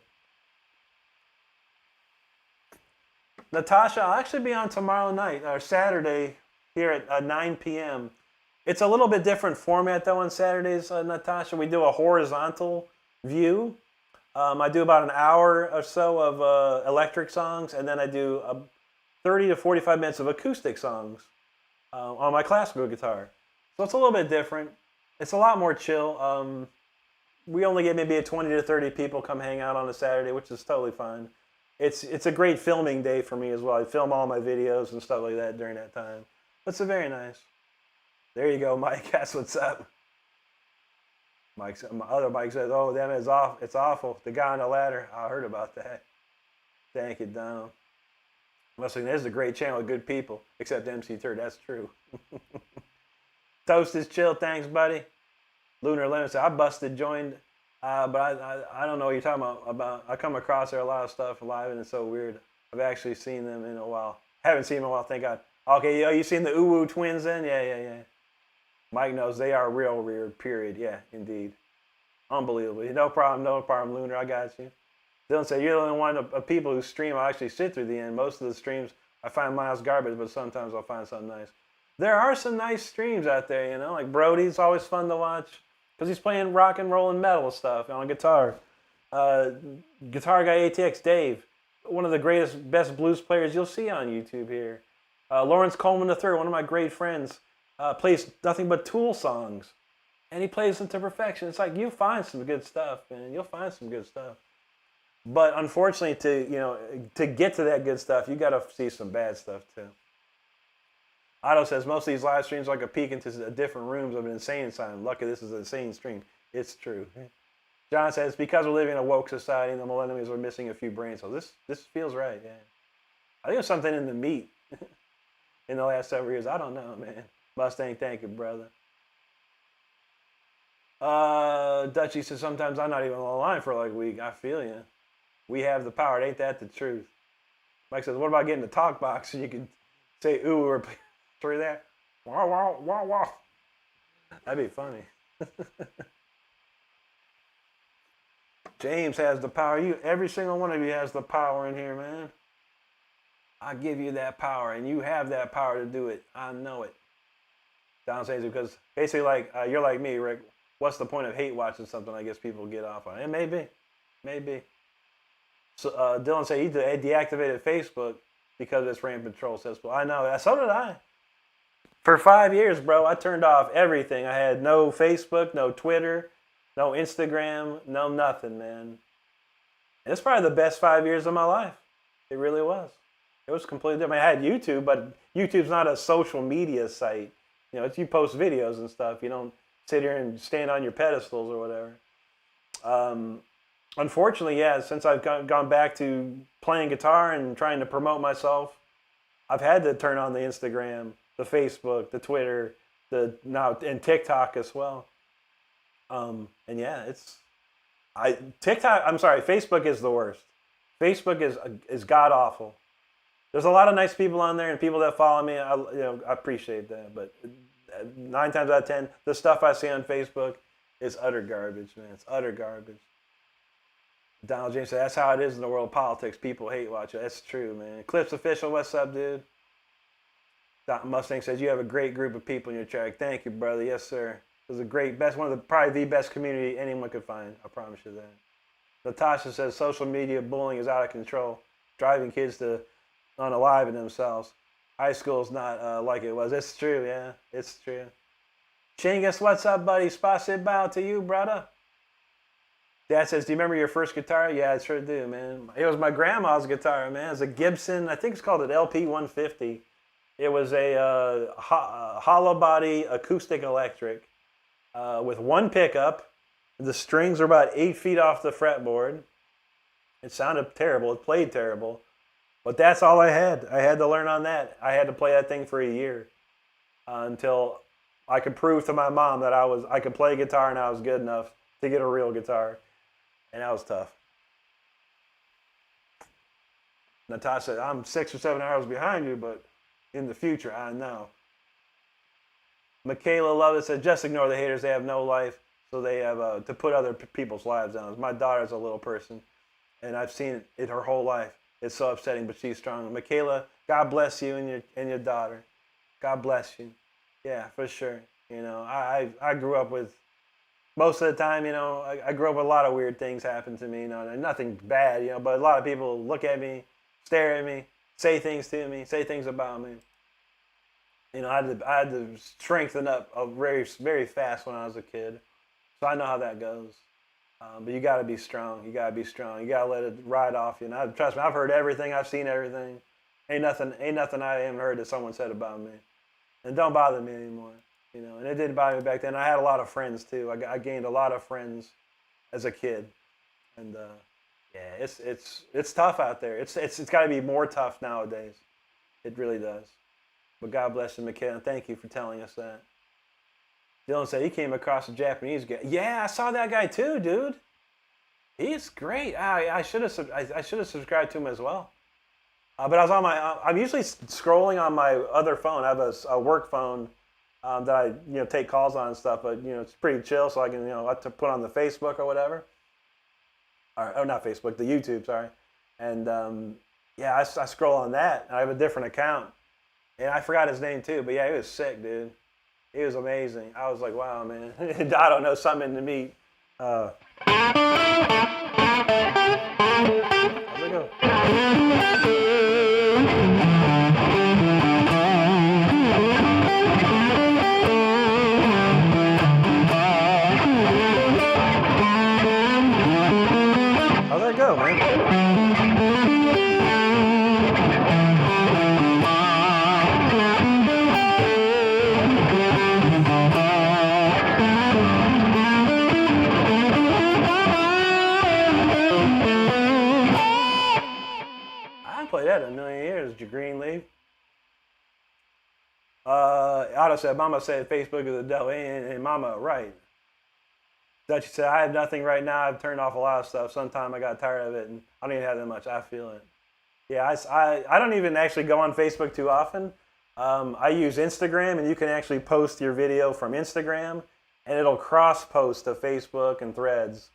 Natasha, I'll actually be on tomorrow night, or Saturday, here at 9 p.m. It's a little bit different format, though, on Saturdays, Natasha. We do a horizontal view. I do about an hour or so of electric songs, and then I do 30 to 45 minutes of acoustic songs on my classical guitar. So it's a little bit different. It's a lot more chill. We only get maybe 20 to 30 people come hang out on a Saturday, which is totally fine. It's a great filming day for me as well. I film all my videos and stuff like that during that time. It's a very nice. There you go, Mike. That's what's up. My other Mike says, "Oh, damn, it's awful. The guy on the ladder. I heard about that." Thank you, Donald. Listen, this is a great channel with good people, except MC Turd. That's true. Toast is chill. Thanks, buddy. Lunar Lemon said, "I joined, but I don't know what you're talking about. I come across there a lot of stuff live, and it's so weird. I've actually seen them in a while. Haven't seen them in a while. Thank God. Okay, you seen the Uwu twins then? Yeah. Mike knows they are real weird, period. Yeah, indeed. Unbelievable. No problem, Lunar. I got you. Dylan said, you're the only one of people who stream. I actually sit through the end. Most of the streams, I find miles garbage, but sometimes I'll find something nice. There are some nice streams out there, you know, like Brody's always fun to watch because he's playing rock and roll and metal stuff on guitar. Guitar Guy ATX Dave, one of the best blues players you'll see on YouTube here. Lawrence Coleman III, one of my great friends, plays nothing but Tool songs, and he plays them to perfection. It's like, you find some good stuff, man. You'll find some good stuff. But unfortunately, to get to that good stuff, you got to see some bad stuff too. Otto says most of these live streams are like a peek into different rooms of an insane asylum. Lucky this is an insane stream. It's true. John says because we're living in a woke society and the millennials are missing a few brain cells. This feels right. Yeah, I think there's something in the meat in the last several years. I don't know, man. Mustang, thank you, brother. Dutchie says sometimes I'm not even online for like a week. I feel you. We have the power. Ain't that the truth? Mike says, what about getting the talk box so you can say ooh or through that? Wow, wow, wow, wow. That'd be funny. James has the power. Every single one of you has the power in here, man. I give you that power, and you have that power to do it. I know it. Don says because basically, like you're like me, Rick. What's the point of hate watching something? I guess people get off on it. Maybe. So Dylan said he deactivated Facebook because it's rampant troll cesspool. I know. So did I. For 5 years, bro, I turned off everything. I had no Facebook, no Twitter, no Instagram, no nothing, man. And it's probably the best 5 years of my life. It really was. It was completely different. I had YouTube, but YouTube's not a social media site. You know, you post videos and stuff. You don't sit here and stand on your pedestals or whatever. Unfortunately, yeah, since I've gone back to playing guitar and trying to promote myself, I've had to turn on the Instagram, the Facebook, the Twitter, and TikTok as well. And yeah, Facebook is the worst. Facebook is god awful. There's a lot of nice people on there and people that follow me. I appreciate that. But 9 times out of 10, the stuff I see on Facebook is utter garbage, man. It's utter garbage. Donald James said, that's how it is in the world of politics. People hate watch it. That's true, man. Clips Official, what's up, dude? Don Mustang says, you have a great group of people in your track. Thank you, brother. Yes, sir. It was a great, probably the best community anyone could find. I promise you that. Natasha says, social media bullying is out of control, driving kids to unaliving themselves. High school's not like it was. It's true, yeah. It's true. Chingus, what's up, buddy? Spasibo to you, brother. Dad says, do you remember your first guitar? Yeah, I sure do, man. It was my grandma's guitar, man. It was a Gibson. I think it's called an LP 150. It was a hollow body acoustic electric with one pickup. The strings were about 8 feet off the fretboard. It sounded terrible. It played terrible. But that's all I had. I had to learn on that. I had to play that thing for a year until I could prove to my mom that I could play guitar and I was good enough to get a real guitar. And that was tough. Natasha said, I'm 6 or 7 hours behind you, but in the future, I know. Michaela Lovett said, just ignore the haters. They have no life, so they have to put other people's lives down. My daughter's a little person, and I've seen it her whole life. It's so upsetting, but she's strong. Michaela, God bless you and your daughter. God bless you. Yeah, for sure. You know, I grew up with, most of the time, you know, I grew up with a lot of weird things happen to me, you know, and nothing bad, you know, but a lot of people look at me, stare at me, say things to me, say things about me. You know, I had to strengthen up very, very fast when I was a kid. So I know how that goes. But you got to be strong. You got to be strong. You got to let it ride off you. And trust me, I've heard everything. I've seen everything. Ain't nothing I haven't heard that someone said about me. And it don't bother me anymore. You know, and it didn't bother me back then. I had a lot of friends too. I gained a lot of friends as a kid. And yeah, it's tough out there. It's got to be more tough nowadays. It really does. But God bless you, Michaela. Thank you for telling us that. Dylan said he came across a Japanese guy. Yeah, I saw that guy too, dude. He's great. I should have subscribed to him as well. But I was on I'm usually scrolling on my other phone. I have a work phone that I take calls on and stuff. But it's pretty chill, so I can to put on the Facebook or whatever. Or not Facebook, the YouTube. Sorry. And yeah, I scroll on that. I have a different account, and I forgot his name too. But yeah, he was sick, dude. He was amazing. I was like, wow, man. I don't know, something to meet. How's it go? How's that go, man? Played that in a million years, Greenleaf. Otto said, Mama said Facebook is the devil, and Mama right. Dutchie said, I have nothing right now. I've turned off a lot of stuff. Sometime I got tired of it, and I don't even have that much. I feel it. Yeah, I don't even actually go on Facebook too often. I use Instagram, and you can actually post your video from Instagram, and it'll cross-post to Facebook and Threads.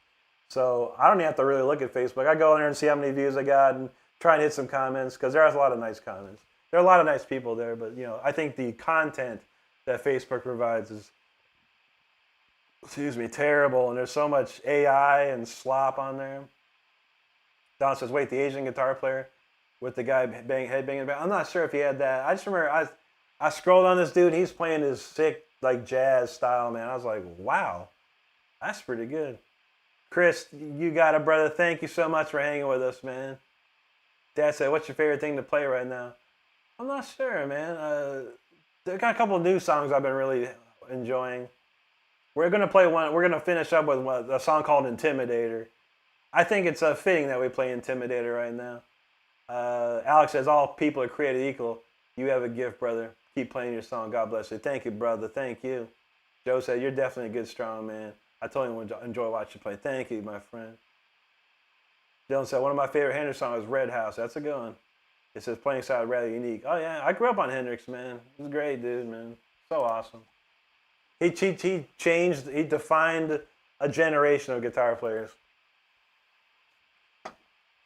So I don't even have to really look at Facebook. I go in there and see how many views I got, and try and hit some comments, because there are a lot of nice comments. There are a lot of nice people there, but I think the content that Facebook provides is, terrible, and there's so much AI and slop on there. Don says, wait, the Asian guitar player with the guy headbanging back. I'm not sure if he had that. I just remember I scrolled on this dude, and he's playing his sick like jazz style, man. I was like, wow, that's pretty good. Chris, you got it, brother. Thank you so much for hanging with us, man. Dad said, what's your favorite thing to play right now? I'm not sure, man. There got a couple of new songs I've been really enjoying. We're going to play one. We're going to finish up with a song called Intimidator. I think it's fitting that we play Intimidator right now. Alex says, all people are created equal. You have a gift, brother. Keep playing your song. God bless you. Thank you, brother. Thank you. Joe said, you're definitely a good, strong man. I totally enjoy watching you play. Thank you, my friend. Dylan said, one of my favorite Henderson songs is Red House. That's a good one. It says playing style rather unique. Oh yeah, I grew up on Hendrix, man. He's a great dude, man. So awesome. He changed, he defined a generation of guitar players.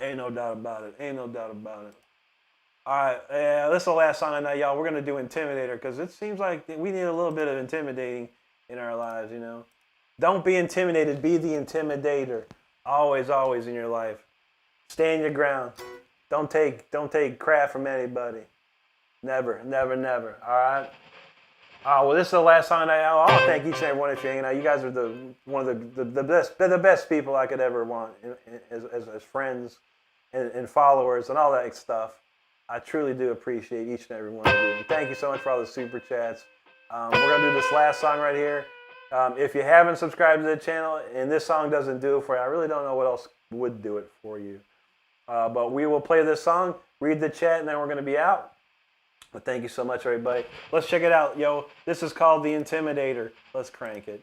Ain't no doubt about it. Ain't no doubt about it. All right, this is the last song tonight, y'all. We're gonna do Intimidator because it seems like we need a little bit of intimidating in our lives, you know. Don't be intimidated. Be the intimidator. Always, always in your life. Stand your ground. Don't take crap from anybody. Never, never, never. All right. Well, this is the last song tonight. I want to thank each and every one of you hanging out. You guys are one of the best people I could ever want as friends and followers and all that stuff. I truly do appreciate each and every one of you. And thank you so much for all the super chats. We're going to do this last song right here. If you haven't subscribed to the channel and this song doesn't do it for you, I really don't know what else would do it for you. But we will play this song, read the chat, and then we're going to be out. But thank you so much, everybody. Let's check it out, yo. This is called The Intimidator. Let's crank it.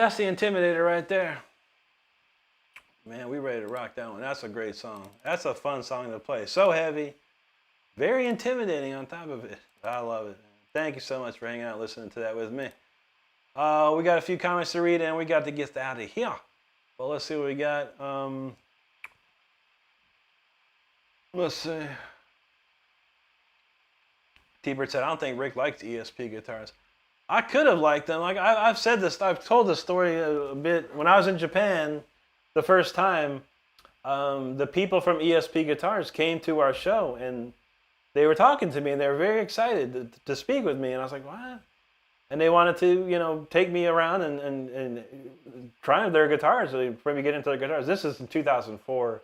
that's the Intimidator right there. Man, we ready to rock that one. That's a great song. That's a fun song to play. So heavy, very intimidating on top of it. I love it. Thank you so much for hanging out and listening to that with me. We got a few comments to read and we got to get out of here. Well, let's see what we got. Let's see. T-Bird said, I don't think Rick likes ESP guitars. I could have liked them. Like I've said this, I've told this story a bit. When I was in Japan the first time, the people from ESP Guitars came to our show and they were talking to me and they were very excited to speak with me. And I was like, what? And they wanted to, take me around and try their guitars, for me to get into their guitars. This is in 2004.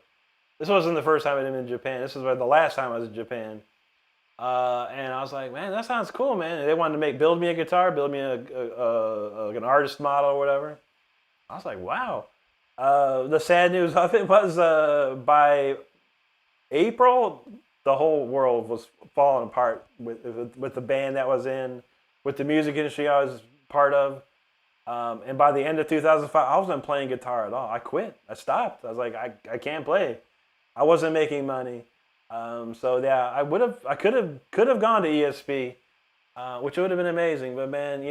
This wasn't the first time I'd been in Japan. This is the last time I was in Japan. And I was like, man, that sounds cool, man. And they wanted to build me a guitar, build me an artist model or whatever. I was like, wow. The sad news of it was by April, the whole world was falling apart with the band that was in, with the music industry I was part of. And by the end of 2005, I wasn't playing guitar at all. I quit. I stopped. I was like, I can't play. I wasn't making money. So yeah, I could have gone to ESP, which would have been amazing. But man,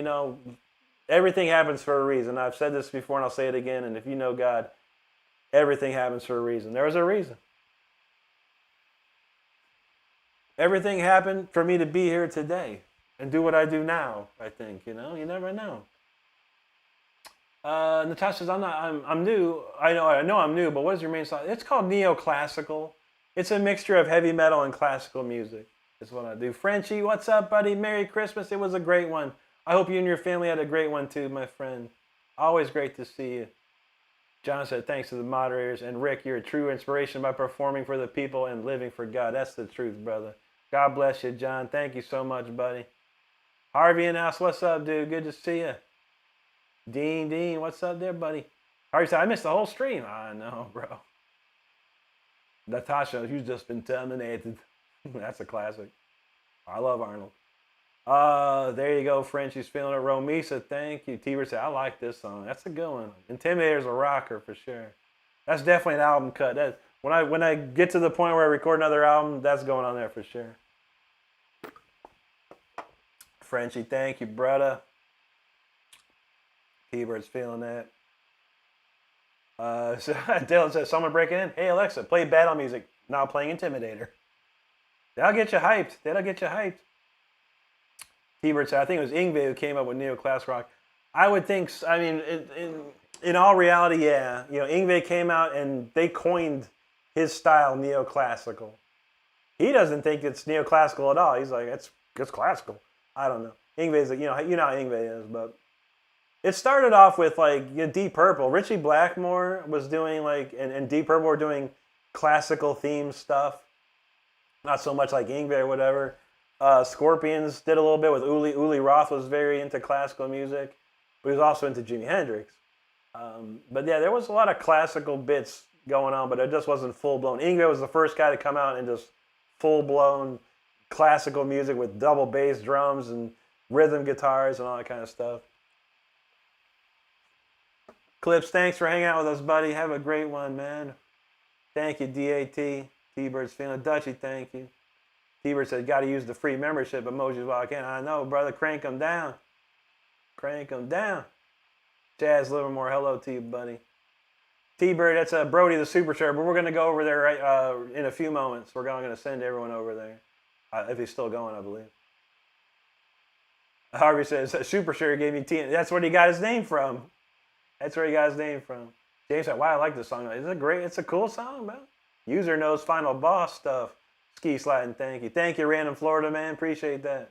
everything happens for a reason. I've said this before and I'll say it again. And if you know God, everything happens for a reason. There was a reason. Everything happened for me to be here today and do what I do now. I think you never know. Natasha says, I'm new. I know I'm new, but what is your main style? It's called neoclassical. It's a mixture of heavy metal and classical music. Is what I do. Frenchie, what's up, buddy? Merry Christmas. It was a great one. I hope you and your family had a great one too, my friend. Always great to see you. John said, thanks to the moderators. And Rick, you're a true inspiration by performing for the people and living for God. That's the truth, brother. God bless you, John. Thank you so much, buddy. Harvey and House, what's up, dude? Good to see you. Dean, what's up there, buddy? Harvey said, I missed the whole stream. I know, bro. Natasha, you've just been terminated. That's a classic. I love Arnold. There you go, Frenchie's feeling it. Romisa, thank you. T-Bird said, I like this song. That's a good one. Intimidator's a rocker for sure. That's definitely an album cut. When I get to the point where I record another album, that's going on there for sure. Frenchie, thank you, brother. T-Bird's feeling that. So Dylan says, someone breaking in. Hey, Alexa, play battle music. Now playing Intimidator. That'll get you hyped. T-Bird said, I think it was Yngwie who came up with neoclassic rock. I would think, in all reality, yeah. Yngwie came out and they coined his style neoclassical. He doesn't think it's neoclassical at all. He's like, it's classical. I don't know. Yngwie's like, you know how Yngwie is, but it started off with Deep Purple. Richie Blackmore was doing and Deep Purple were doing classical themed stuff. Not so much like Yngwie or whatever. Scorpions did a little bit with Uli. Uli Roth was very into classical music, but he was also into Jimi Hendrix. But yeah, there was a lot of classical bits going on, but it just wasn't full blown. Yngwie was the first guy to come out and just full blown classical music with double bass drums and rhythm guitars and all that kind of stuff. Clips, thanks for hanging out with us, buddy. Have a great one, man. Thank you, DAT. T-Bird's feeling Dutchy, thank you. T-Bird said, got to use the free membership emojis while I can. I know, brother. Crank them down. Crank them down. Jazz Livermore, hello to you, buddy. T-Bird, that's Brody the Super Share, but we're going to go over there in a few moments. We're going to send everyone over there. If he's still going, I believe. Harvey says, Super Share gave me T. That's where he got his name from. James said, wow, I like this song. It's a cool song, bro. User knows Final Boss stuff. Ski sliding, thank you. Thank you, Random Florida, man. Appreciate that.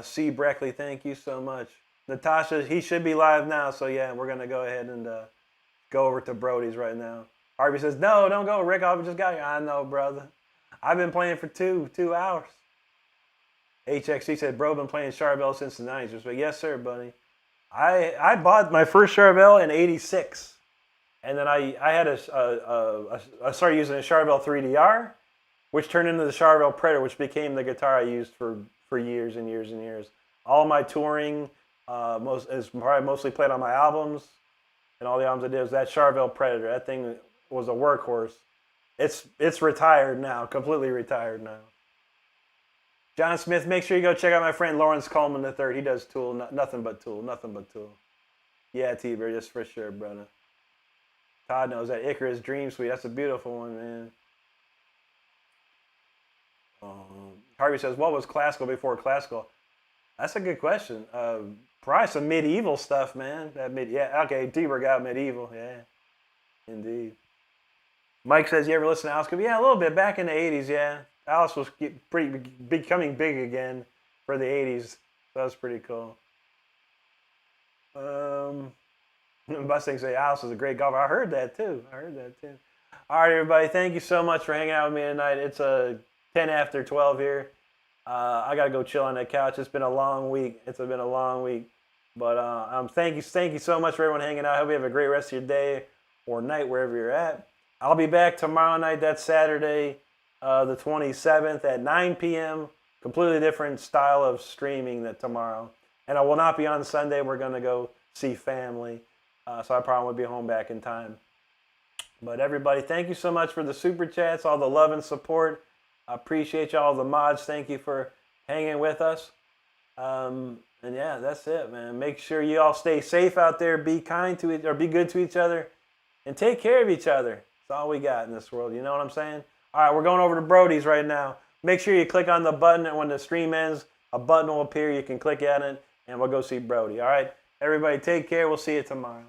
C. Breckley, thank you so much. Natasha, he should be live now, so yeah, we're going to go ahead and go over to Brody's right now. Harvey says, no, don't go, Rick. I just got here. I know, brother. I've been playing for two hours. HXC said, bro, been playing Charvel since the 90s. But yes, sir, buddy. I bought my first Charvel in '86. And then I started using a Charvel 3DR, which turned into the Charvel Predator, which became the guitar I used for years and years and years. All my touring, It's probably mostly played on my albums, and all the albums I did was that Charvel Predator. That thing was a workhorse. It's retired now, completely retired now. John Smith, make sure you go check out my friend Lawrence Coleman III. He does Tool, nothing but Tool, nothing but Tool. Yeah, T-Bird, just for sure, brother. Todd knows that Icarus Dream Suite. That's a beautiful one, man. Harvey says, what was classical before classical? That's a good question. Probably some medieval stuff, man. Yeah, okay, T-Bird got medieval, yeah, indeed. Mike says, you ever listen to Alice Cooper? Yeah, a little bit. Back in the 80s, yeah. Alice was becoming big again for the 80s. So that was pretty cool. Mustang say Alice is a great golfer. I heard that too. All right, everybody. Thank you so much for hanging out with me tonight. It's 10 after 12 here. I got to go chill on that couch. It's been a long week. But thank you so much for everyone hanging out. I hope you have a great rest of your day or night wherever you're at. I'll be back tomorrow night. That's Saturday, the 27th at 9 p.m. Completely different style of streaming that tomorrow. And I will not be on Sunday. We're going to go see family. So I probably won't be home back in time. But everybody, thank you so much for the super chats, all the love and support. I appreciate y'all, the mods. Thank you for hanging with us. And yeah, that's it, man. Make sure you all stay safe out there. Be kind to each, or be good to each other. And take care of each other. That's all we got in this world. You know what I'm saying? All right, we're going over to Brody's right now. Make sure you click on the button, and when the stream ends, a button will appear. You can click on it, and we'll go see Brody. All right? Everybody take care. We'll see you tomorrow.